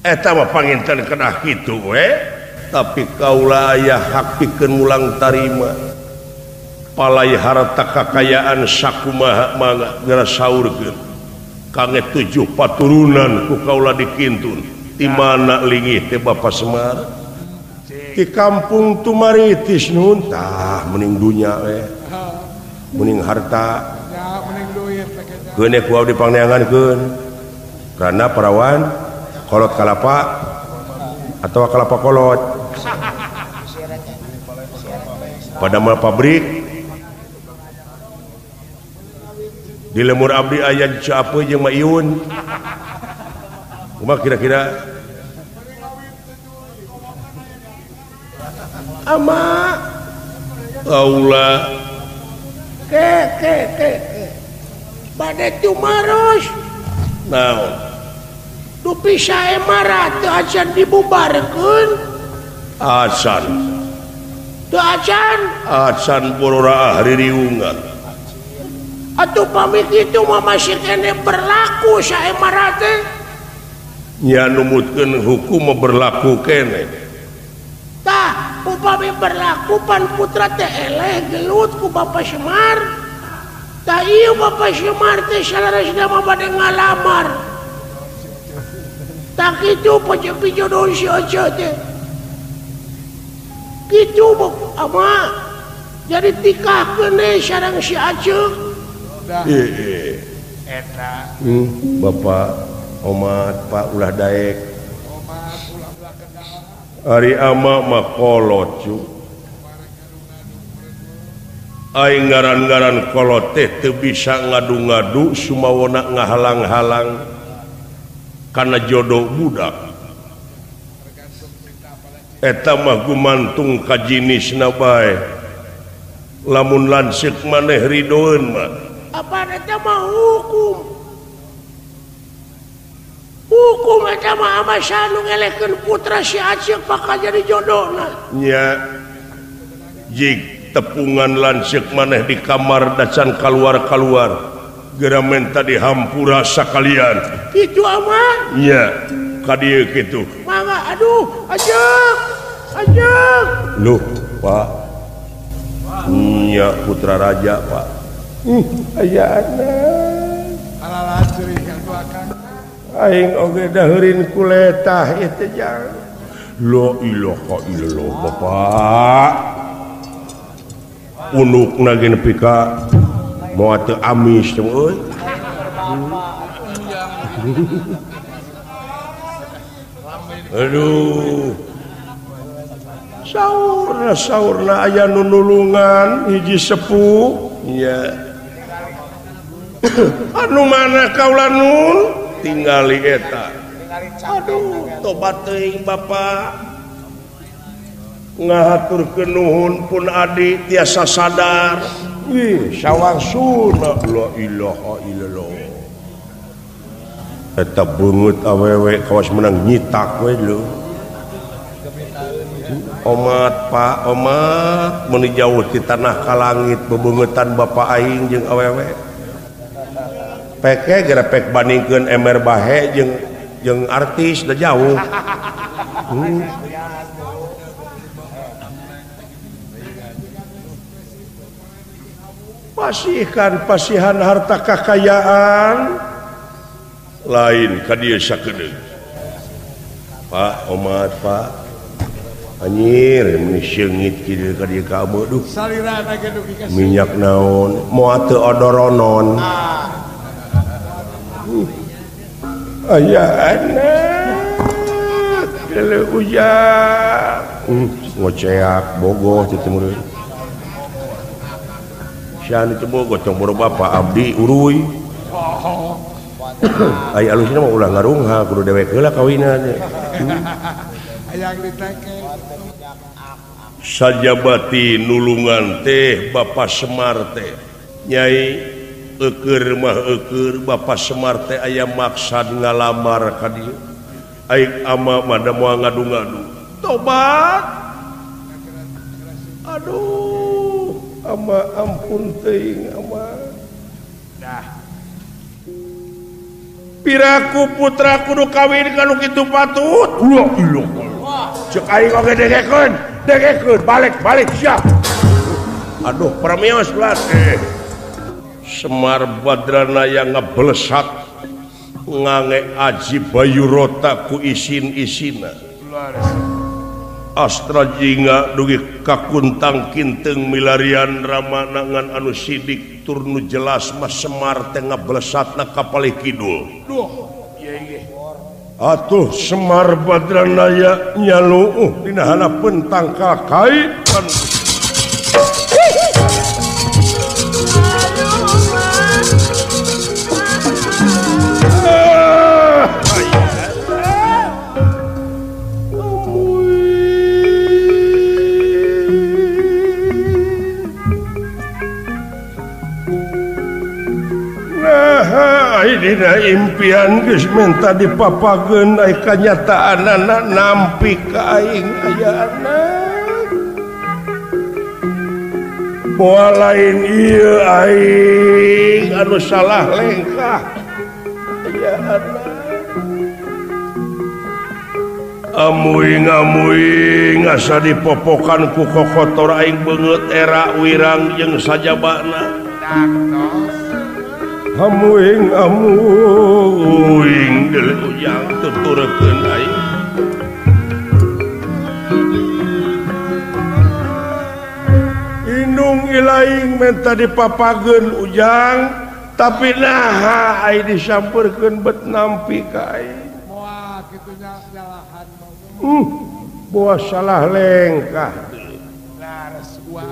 eta mah panginten kenah kitu we tapi kaula aya hak pikeun mulang tarima palai harta kakayaan sakumaha mangga geura saurkeun kange 7 paturunan ku kaula dikintun di mana linggih teh Bapak Semar di kampung Tumaritis nuhun tah mending dunya we mending harta mending duit keun ku abdi pangneangankeun karena perawan kolot kalapa atau kelapa kolot pada mal pabrik di lemur abdi aya cape jeung mayun kumaha kira-kira ama kaula ke bade tumaros naon du pisah emarat teu acan dibubarkeun acan teu acan borora haririungan atuh pami kitu mah masih kene berlaku saemarat teh nya numutkeun hukum berlaku kene tah upami berlaku pan putra teh eleh gelut ku Bapak Semar tah ieu Bapak Semar teh salarasna mah bade ngalamar tak itu pijodoh si Aja teh gitu ama jadi tikahkeun deui sareng si Aja eta Bapak Omat Pak ulah daek ari ama mah kolot cu aing ngaran-ngaran kolot teh teu bisa ngadu-ngadu sumawona ngahalang-halang karena jodoh budak eta mah gumantung ka jinisna bae lamun lanceuk maneh ridoeun mah apa eta mah hukum eta mah ama sanu ngelehkeun putra si Aceh bakal jadi jodohna nya jig tepungan lanceuk maneh di kamar dacan kaluar-kaluar geura menta dihampura sakalian kitu ama nya ka dieu kitu mangga aduh aja loh Pak nya putra raja Pak aya anak alalan ceuring kanggo akan aing oge daheurin kuletah ieu teh jang la ilaha illallah Bapak unukna ge nepi ka mau teu amis teh euy aduh saurna aya nu nulungan hiji sepuh nya anu mana kaula nun tingali eta aduh tobat teuing Bapak ngahaturkeun nuhun pun adi tiasa sadar sawangsuna la ilaha illallah eta beungeut awewe kawas menang nyitak we lho Omat Pak Omat mun jauh ti tanah ka langit bebeungetan Bapak aing jeung awewe peke gara pek bandingkeun emer bahe jeung artis da jauh pasihan harta kekayaan lain ka dieu sakedeung Pak Omat Pak anjir mun seungit kieu ka dieu ka abeu duh salirana ge dugi ka minyak naon moal teu odoronon aya anak kele ujang ngoceak bogoh ti teu sian itu bogoh tong boro Bapak abdi uruy aya alusna mah ulah ngarungha kudu dewek heula kawinan hayang diteke sajabati nulungan teh Bapak Semar teh Nyai eukeur mah eukeur Bapak Semar teh aya maksad ngalamar ka dieu aing ama mah da moal ngadu-ngadu tobat aduh ama ampun teuing ama dah piraku putra kudu kawin kalau gitu patut cek aing oge degekeun balik siap aduh permios belas Semar Badranaya ngeblesat ngange Aji Bayurota ku isin-isina Astra Jingga dugi kakuntang kinteng milarian ramanangan anu sidik turnu jelas mas Semar teh ngeblesatna ka palih kidul atuh Semar Badranaya nyalu dina hanapeun tangkal kai dina impian geus menta dipapageun ai kanyataanna nampi ka aing ayana moal lain ieu aing anu salah lengkah ayana amuing asa dipopokan ku kokotor aing beungeut era wirang jeung sajabana amuing geuleuh ujang tuturkeun aing indung ilaing menta dipapageun ujang tapi naha ai disampeurkeun bet nampi ka aing moal kitu nya jalahan boa salah lengkah laras ulah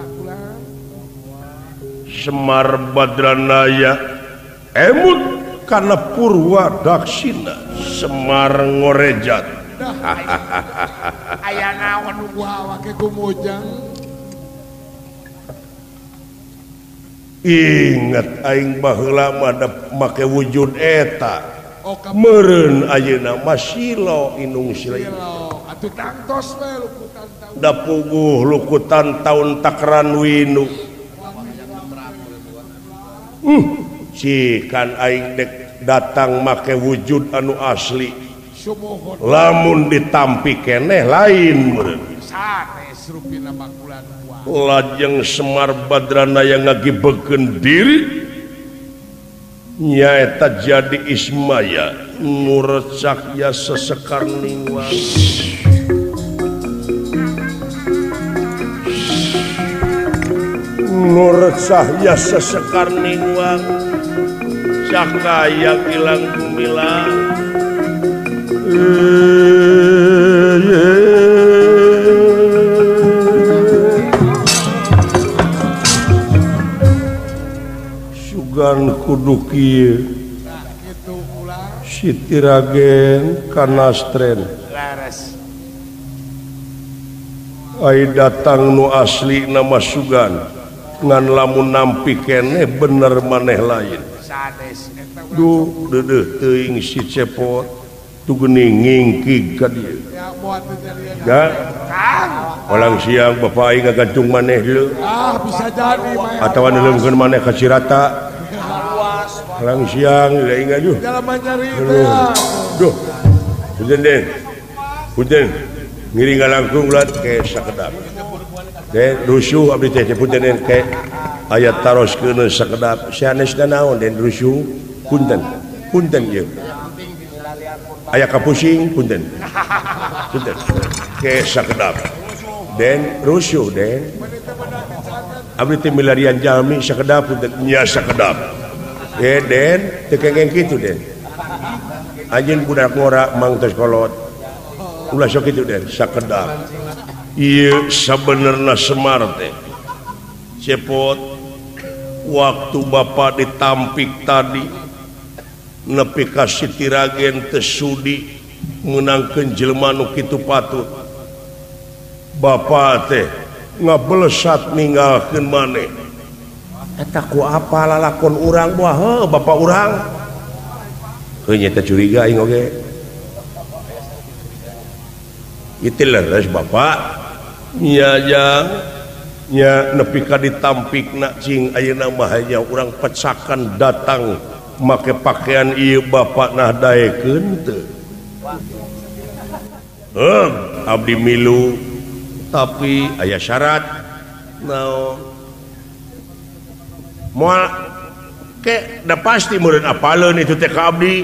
Semar Badranaya emut karena Purwa Daksina Semar ngorejat aya naon gua wake kumujang inget aing baheula mah make wujud eta meureun ayeuna masilo inung silo atuh tangtos we lukutan taun da puguh lukutan taun takran winu cikan aing dek datang make wujud anu asli lamun ditampi keneh lain meureun sanes rupina makulan lajeng Semar Badranaya ngagibekeun diri nyaeta jadi Ismaya nurecak ya sesekar ningwang nurecak ya sesekar ningwang cakaya kilang gumilang sugan kudu kieu Siti Ragen kanastren ai datang nu asli nama sugan ngan lamun nampi keneh bener maneh lain duh deudeuh teuing si cepot tu geuning ngingkig ka dieu ya walang siang bapak aing ngagantung maneh leu bisa jadi atawa neuleukeun maneh ka Cirata walang siang aing aduh jalan nyari duh punten ngiring langkung ulat ke sakedap den rusuh abdi teh punten ke ayat taroskeun sakedap sanesna naon den rusuh punten ieu aya kapusing punten ke sakedap den rusuh den abdi teh milarian jalmi sakedap punten nya sakedap den teu kengeng kitu den anjeun budak ngora mang tos kolot ulah sok kitu den sakedap ieu sabenerna Semar teh cepot waktu bapak ditampik tadi nepi ka Siti Ragen teu sudi meunangkeun jelema nu kitu patut bapak teh ngablesat ninggalkeun maneh eta ku apa lalakon urang buah heuh bapak urang heuh nya teh curiga aing oge itu leres bapak nya jang nya nepi ka ditampikna cing ayeuna mah aya urang pecakan datang make pakaian ieu bapak nah daekeun teu abdi milu tapi aya syarat naon moal ke da pasti meureun apaleun itu teh ka abdi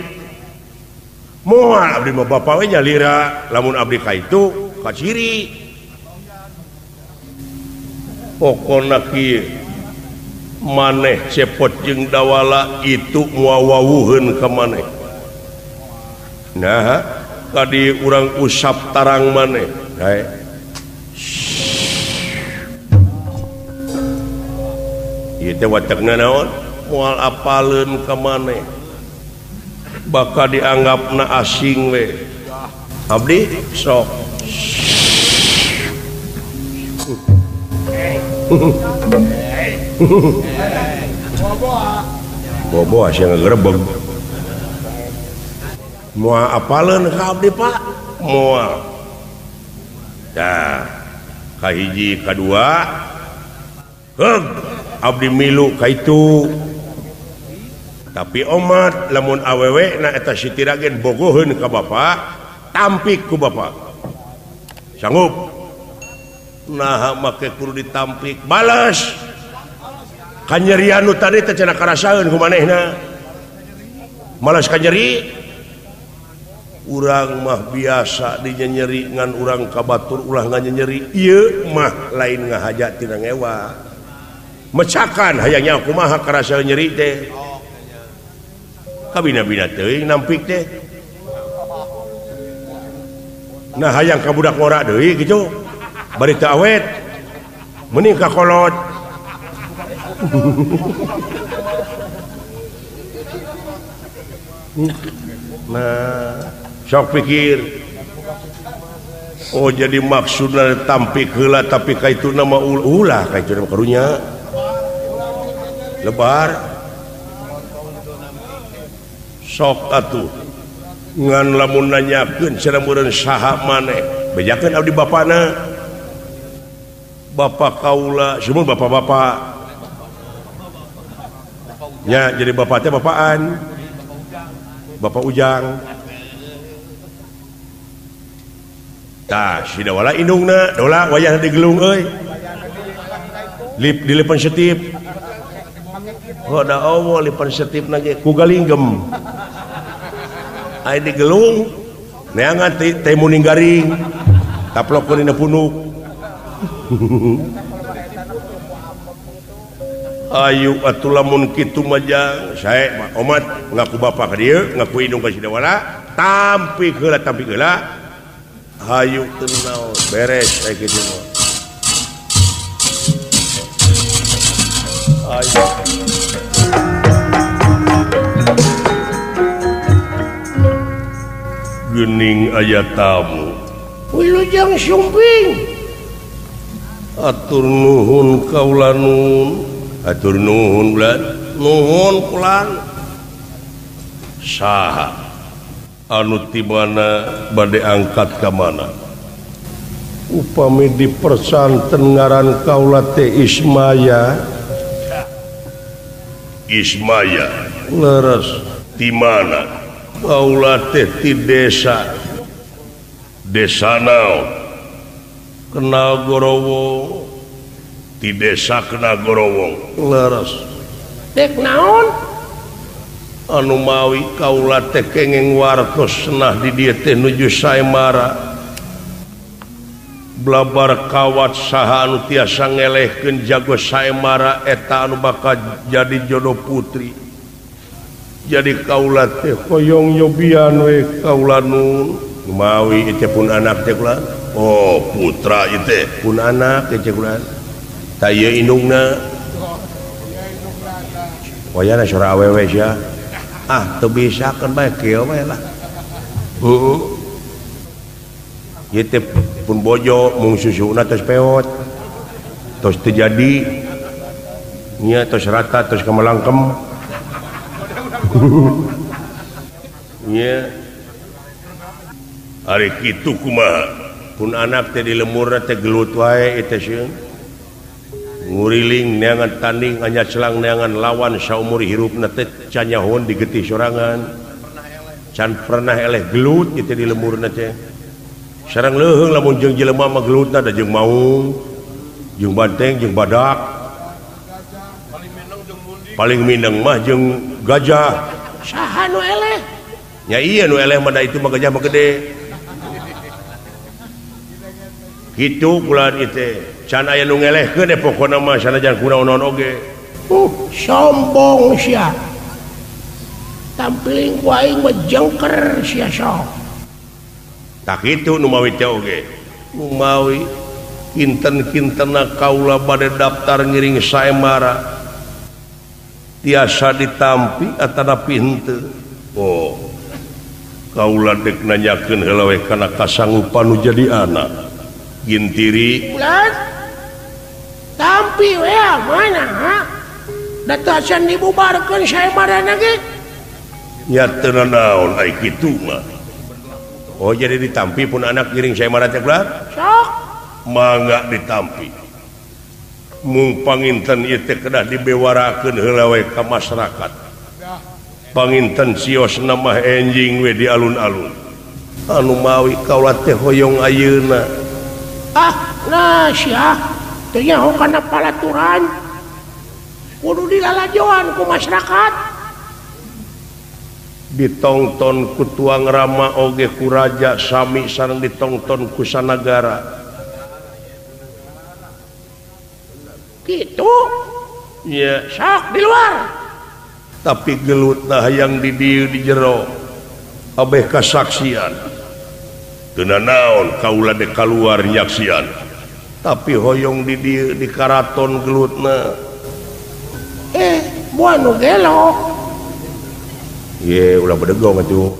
moal abdi mah bapak we nyalira lamun abdi ka itu ka ciri pokona kieu maneh cepot jeung dawala itu muawawuheun ka maneh nah kadi urang usap tarang maneh ieu teh watekna naon moal apaleun ka maneh bakal dianggapna asing we abdi sok bobo asa ngagerebeg moal apaleun ka abdi Pak moal dah kahiji kadua abdi milu ka itu tapi omat lamun awewe na eta sitiragen bogoheun ka bapak tampik ku bapak sanggup nah make kudu ditampik balas kanyerian nu tadi teh cenah karasaeun ku manehna malas kanyeri urang mah biasa dinyeri ngan urang kabatur ulah nganyeri ieu mah lain ngahaja tina ngewa mecakan hayangnya kumaha karasaeun nyeri teh kabina-bina teuing nampik teh nah hayang ka budak ngora deui kitu bari teu awet mending ka kolot nah sok pikir oh jadi maksudna tampik heula tapi ka itu nama ulah ka itu nama karunya lebar sok atuh ngan lamun nanyakeun cenah meureun saha maneh bejakeun abdi bapana bapak kaula semua bapak-bapak nya jadi bapak teh bapaan bapak ujang tah si dawala indungna dola wayah digelung euy lip dilipan setip hoda Allah lipan setip nage ku galinggem aya digelung neangan teh muning garing taplokkeun dina punuk ayu atuh lamun kitu mah jang sae omat ngaku bapak ka dieu ngaku indung ka si dawala tampik heula hayu teu naon beres aya kitu mah ayu geuning aya tamu wilujeng sumping atur nuhun kaula nun atur nuhun bulan nuhun kulan saha anu timana bade angkat ka mana upami di persanten ngaran kaula teh Ismaya leres di mana kaula teh ti desa naon kenal Gorowong di desa kenal Gorowong leres dek naon anu mawi kaula teh kenging wartos nah di dieu teh nuju Saemara blabar kawat saha anu tiasa ngelehkeun jago Saemara eta anu bakal jadi jodoh putri jadi kaula teh koyong nyobian we kaula nun mawi itu pun anak teh kula oh putra itu pun anak teh kula ta ieu indungna wayana sora awewe sia teu bisakeun bae kieu bae lah ieu teh pun bojo mung susuna tos peot tos teu jadi nya tos rata tos kamalangkem nya ari kitu kumaha pun anak teh di lemurna teh gelut wae eta sieun nguriling neangan tanding hanya celang neangan lawan saumur hirup nate canyahon digetih sorangan can pernah eleh gelut gitu di lemurna teh sareng leuheung lamun jeung jelema mah gelutna da jeung maung jeung banteng jeung badak paling mineng mah jeung gajah saha nu eleh nya iya nu eleh mah da itu mah gajah mah gede kitu kulaan ieu can aya nu ngelehkeun pokona mah sanajan kunaon oge sombong sia tampiling ku aing mah jengker sia sok tak kitu nu mawi teh oge nu mawi kinten-kintenna kaula bade daftar ngiring saemara tiasa ditampi atanapi henteu kaula dek nanyakeun heula we kana kasanggupan nu jadi anak gintiri bulan tampi we mana ha datasan dibubarkeun saemarana ge nya teu naon ai kitu mah jadi ditampi pun anak giring saemara teh bulan sok mangga ditampi mung panginten ieu teh kedah dibewarakeun heula we ka masyarakat panginten siosna mah enjing we di alun-alun anu mawi kaula teh hoyong ayeuna nah sia teu nyaho kana palaturan kudu dilalajoan ku masyarakat ditongton ku tuang rama oge ku raja sami sareng ditongton ku sanagara gitu ya sok di luar tapi gelutna hayang di dieu di jero abeh kasaksian teu naon kaula de kaluar nyaksian tapi hoyong di dieu di karaton gelutna moal nu gelo ye ulah bedegong atuh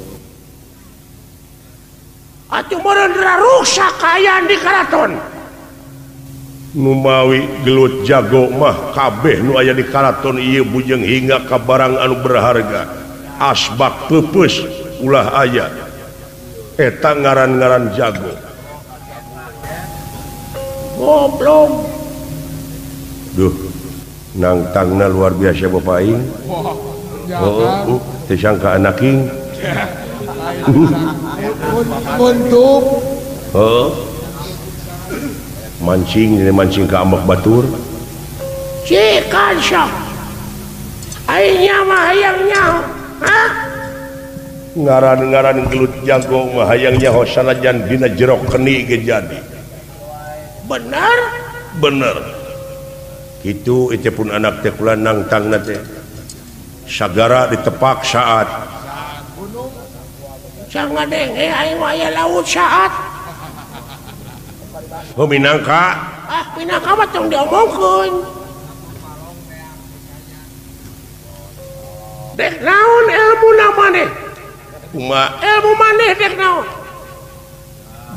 meureun rusak kaayaan di karaton nu mawi gelut jago mah kabeh nu aya di karaton ieu bujeng hingga ka barang anu berharga asbak peupeus ulah aya eta ngaran-ngaran jago goblok duh nangtangna luar biasa bapak aing teu sangka anak ing untuk mancing ke ambak batur cikan sok aingnya mah hayangnya ngaran-ngaran gelut jago mah hayangnya sanajan dina jero keni ge jadi bener kitu itu pun anak teh kula nangtangna teh sagara ditepak saat cangadeng aing mah aya laut saat minangka minangka mah tong diomongkeun dek naon ilmu maneh ilmu maneh dek naon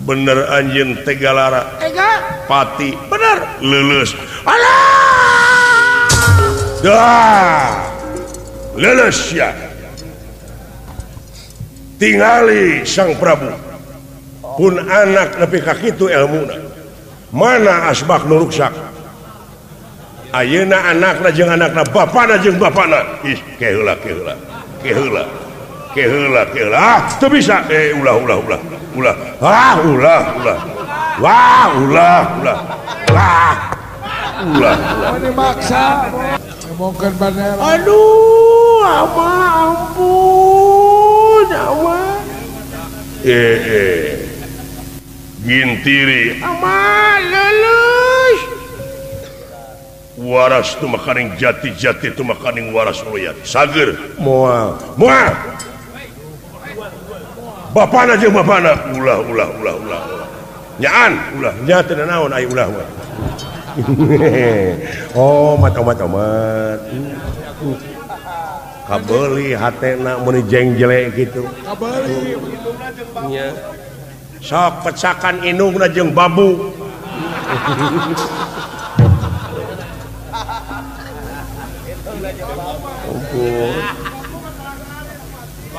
bener anjeun tega lara pati bener leuleus alah leuleus ya tingali sang Prabu pun anak nepi ka kitu ilmuna mana asbak nu ruksak ayeuna anakna jeung anakna bapana jeung bapana ih keheula teu bisa ulah ini maksa ngomongkeun bandera aduh ama ampun ama gintiri ama lulus waras tu makaning jati-jati tu makaning waras royat sager moal bapana jeung bapana ulah nyaan ulah nya teu naon ai ulah mah omat kabeuli hatena mun jengjele kitu kabeuli nya sok pecakan indungna jeung babu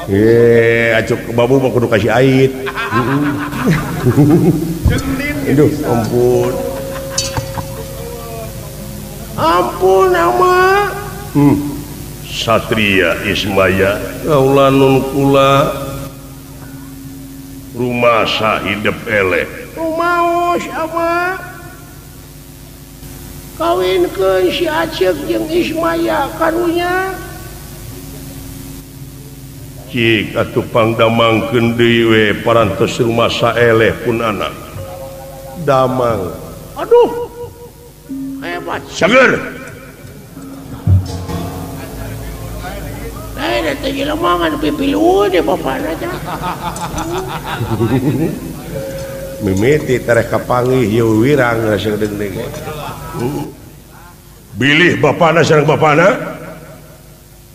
acuk babu mah kudu kasih ait aduh ampun ampun nama Satria Ismaya kaula nun kula rumah hidup elek rumaos apa kawinkeun si Acek jeung Ismaya karunya cik atuh pangdamangkeun deui we parantos rumah saeleh pun anak damang aduh hebat seger ada teh lemangan pipilu deh bapana aja mimiti tereh kapanggih yeuh wirang rasa deung bilih bapana sareng bapana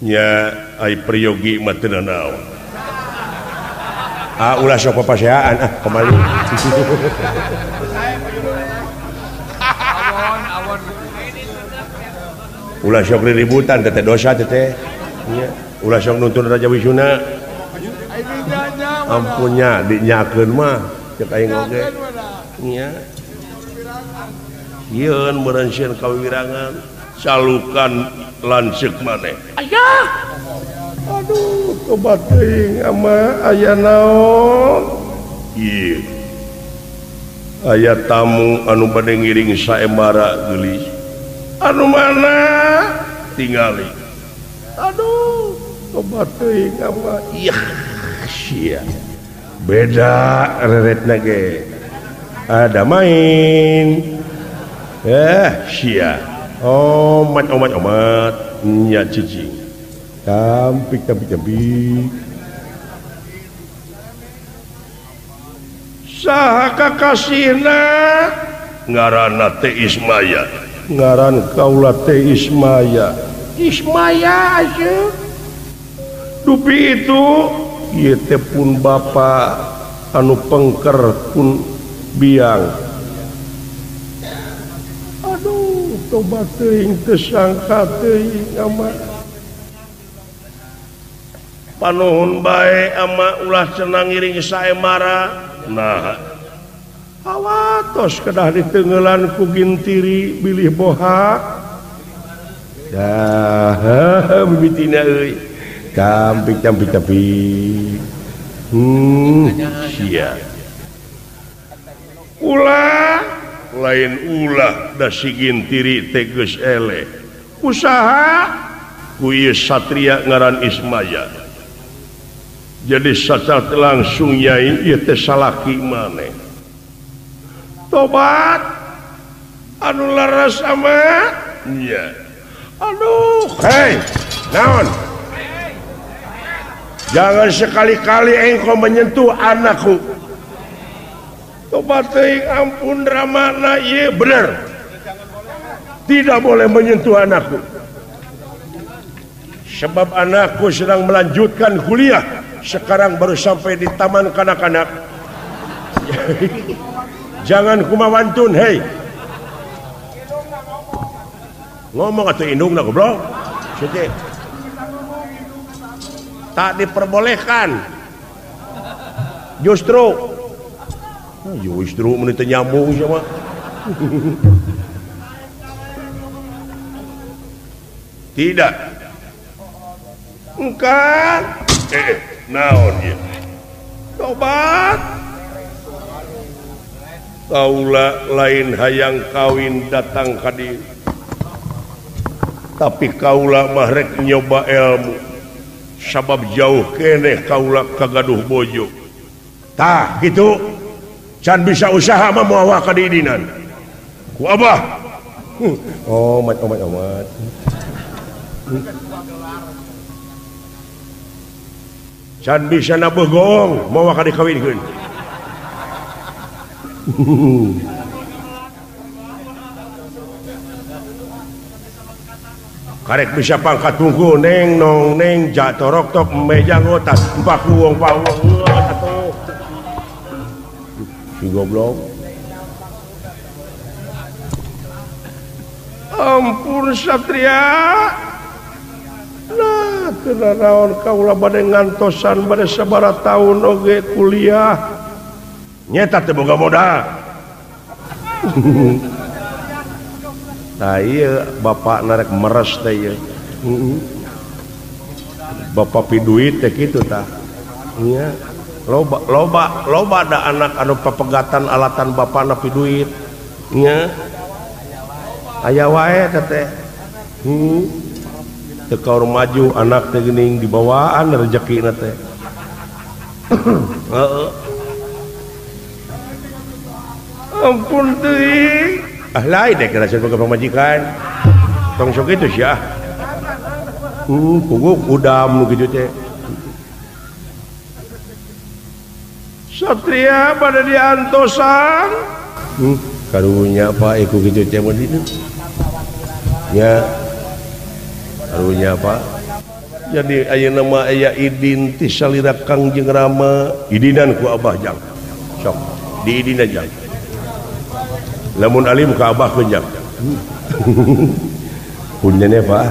nya ai priyogi mah teu naon ulah sok papaseaan kembali ulah sok ributan teh dosa teh nya ulah sok nuntun Raja Wisuna ampunnya dinyakeun mah cek aing oge nya yeun meureun sieun kawiwirangan salukan lanceuk maneh aya aduh tobat teuing ama aya naon ieu aya tamu anu bade ngiring saemara geulis anu mana tingali aduh tobat teuing ama iya sia beda reretna ge ada main sia omat nya cicing campik saha kakasihna ngaranna teh Ismaya ngaran kaula teh Ismaya aja dupi itu ieu teh pun bapa anu pengker pun biang aduh tobat teuing teu sangka teuing ama panuhun bae ama ulah cenah ngiring saemara nah awatos kedah diteungeulan ku gintiri bilih boha dah bibitina euy campik sia ulah lain ulah da si gintiri teh geus eleh usaha ku ieu satria ngaran Ismaya jadi sacat langsung nyai ieu teh salaki maneh tobat anu laras ama nya aduh hei naon jangan sekali-kali engkau menyentuh anakku tobat teuing ampun ramana ieu bener tidak boleh menyentuh anakku sebab anakku sedang melanjutkan kuliah sekarang baru sampai di taman kanak-kanak jangan kumawantun hei ngomong atau indung nak goblok sete tak diperbolehkan justru menit nyambung sama tidak engkan naon ya tobat kaula lain hayang kawin datang ka dieu tapi kaula mah rek nyoba ilmu sabab jauh keneh kaula kagaduh bojo tah gitu can bisa usaha mah moal ka didinan ku abah omat can bisa nabuh gong moal ka dikawinkeun karek bisa pangkat tunggu neng nong neng jatorok tok meja ngotas paku wong pawong atuh si goblok ampun satria nah teu naon kaula bade ngantosan bade sabaraha taun oge kuliah nyeta teu boga modal Bapak narek meres Bapak pi duit gitu loba ada anak anu pepegatan alatan bapak napi duit aya wae teh teu maju anak teh geuning dibawaan rezekina teh ampun teuing lain deh kira ke pamajikan tong sok itu sih punguk udam gitu teh satria pada diantosan karunya Pak iku gitu teh ya karunya Pak jadi aya nama aya idin ti salira Kang jeung Rama idinan ku Abah Jang sok diidina Jang lamun alim ka Abah ku Jang punyane Pak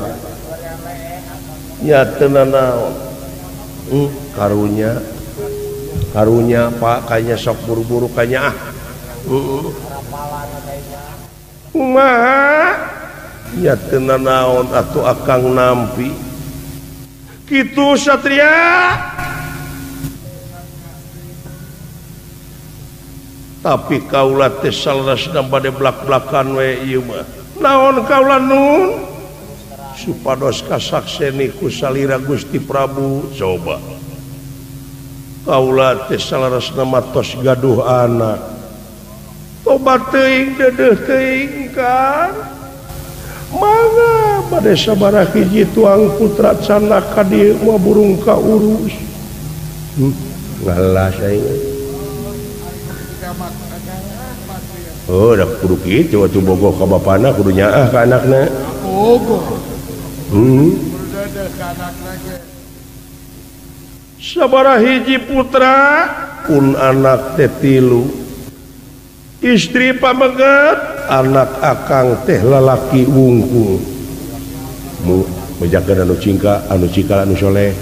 ya tenan naon karunya Pak kayaknya sok buru-buru kayaknya ya tenan naon atuh akang nampi kitu satria tapi kaula teh salasna bade blak-blakan we ieu mah naon kaula nun supados kasakseni ku salira Gusti Prabu coba kaula teh salarasna matos gaduh anak tobat teuing deudeuh teuing kan mangga bade sabaraha hiji tuang putra canak ka dieu mah burung ka urus ngalas aing da kudu kitu atuh bogoh ka bapana kudu nyaah ka anakna bogoh sabaraha hiji putra pun anak teh 3 istri pameget anak akang teh lalaki wungkul bejakeun anu cingka anu cikal anu soleh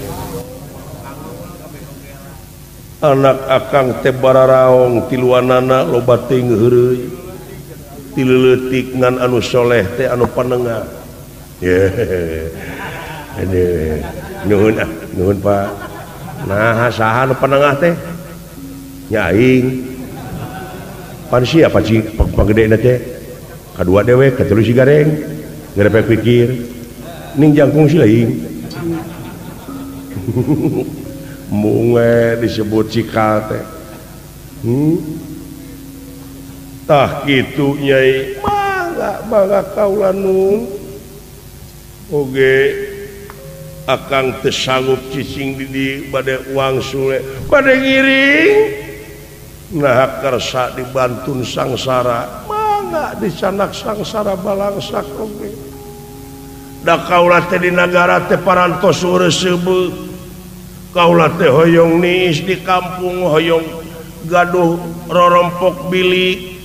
anak akang teh bararaong tiluanana loba teuing heureuy tileutik ngan anu soleh teh anu panengah nuhun Pak nah saha anu panengah teh nya aing pan sia pagedena teh kadua dewek katilu si gareng ngarepek pikir ning jangkung si laing munge disebut cikal teh tah kitu nyai mangga kaula nun oge akang teu sanggup cicing di bade uang sule bade ngiring nah karsa dibantun sangsara mangga dicanak sangsara balangsak oge da kaula teh di nagara teh parantos reuseubeu kaula teh hoyong niis di kampung hoyong gaduh rorompok bilik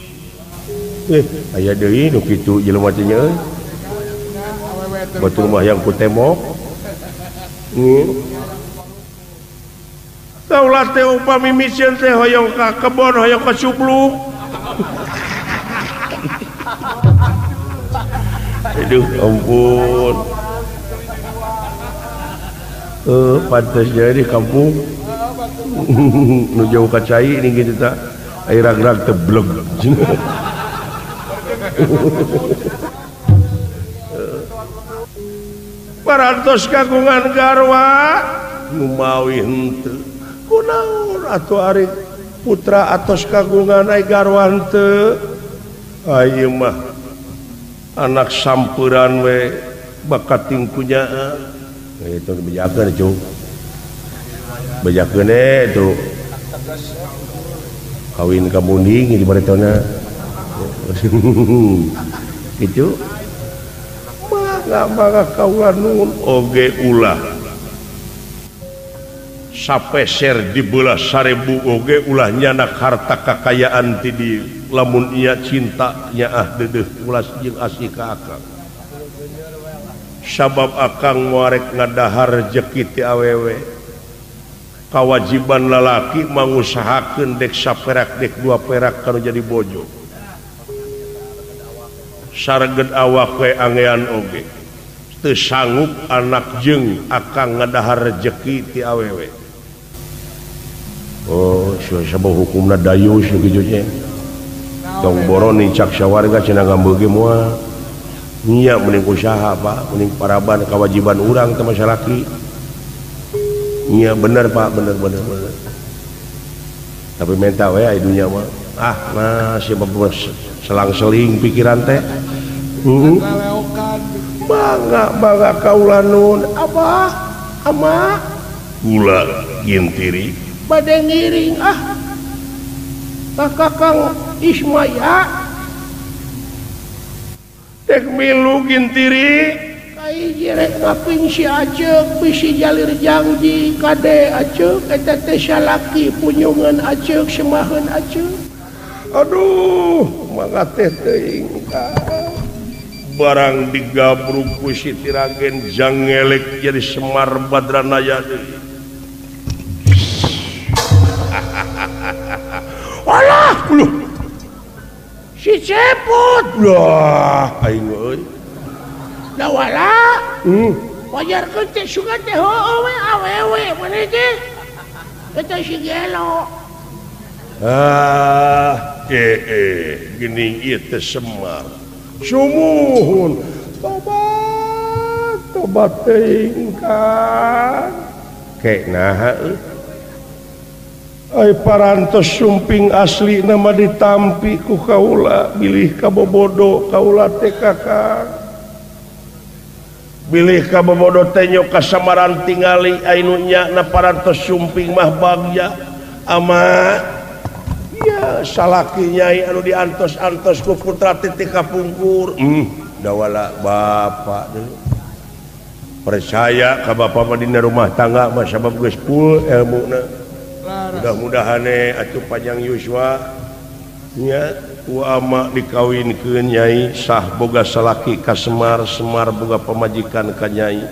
aya deui nu kitu jelema teh nya batu rumah yang ku temok kaula teh upami mieun teh hoyong ka kebon hoyong ka cupluk aduh ampun pantes jadi kampung nu jauh ka cai ini gitu ta air rag-rag teblek parantos kagungan garwa nu mawi henteu kunaon atuh ari putra atos kagungan ai garwa henteu ayeuna mah anak sampeuran we bakat tingkunyaan itu bejakeun cung bejakeun itu kawin ka munding di baretona itu mangga kaula nun oge ulah sapeser di belah 1000 oge ulah nyanak harta kakayaan ti di lamun ieu cinta nyaah deudeuh ulah jeung asih ka akang sabab akang muarek ngadahar rezeki ti awewe kawajiban lalaki mangusahakeun dek saperak dek 2 perak kanu jadi bojo sarget awak we angean oge teu sanggup anak jeung akan ngadahar rezeki ti awewe. Oh sabab hukumna dayus kitu nya tong boron nicak sawarga cenah ngambeuge moal nya mending usaha Pak mending paraban kewajiban urang teh masyarakat. Iya bener Pak bener tapi minta we aya dunya mah nah si selang-seling pikiran teh bangga kaula nun abah ama gula gintiri bade ngiring kakang Ismaya tek milu gintiri kai jerek ngaping si Aceuk bisi jalir janji kade Aceuk eta teh salaki punyungan Aceuk semaheun Aceuk. Aduh mangga teh teuing barang digabruk ku Siti Ragen jangelek jadi Semar Badranaya deui. Alahuluh si cepot lah aing euy da wala wajar keun teh sugan teh heueuh we awewe maneh teh eta si gelo gini ieu teh Semar sumuhun tobat teuing kan kena ai parantos sumping asli nama ditampi ku kaula bilih ka bobodo kaula teh kakang bilih ka bobodo teh nya kasamaran tingali anu nya na parantos sumping mah bagja ama ya salaki nyai anu diantos-antos ku putra titik kapungkur da wala bapak deui percaya ka bapak mah dina rumah tangga mah sabab geus full ilmuna. Mudah-mudahan atuh panjang yuswa nya ku ama dikawinkeun nyai sah boga salaki ka Semar boga pamajikan ka nyai.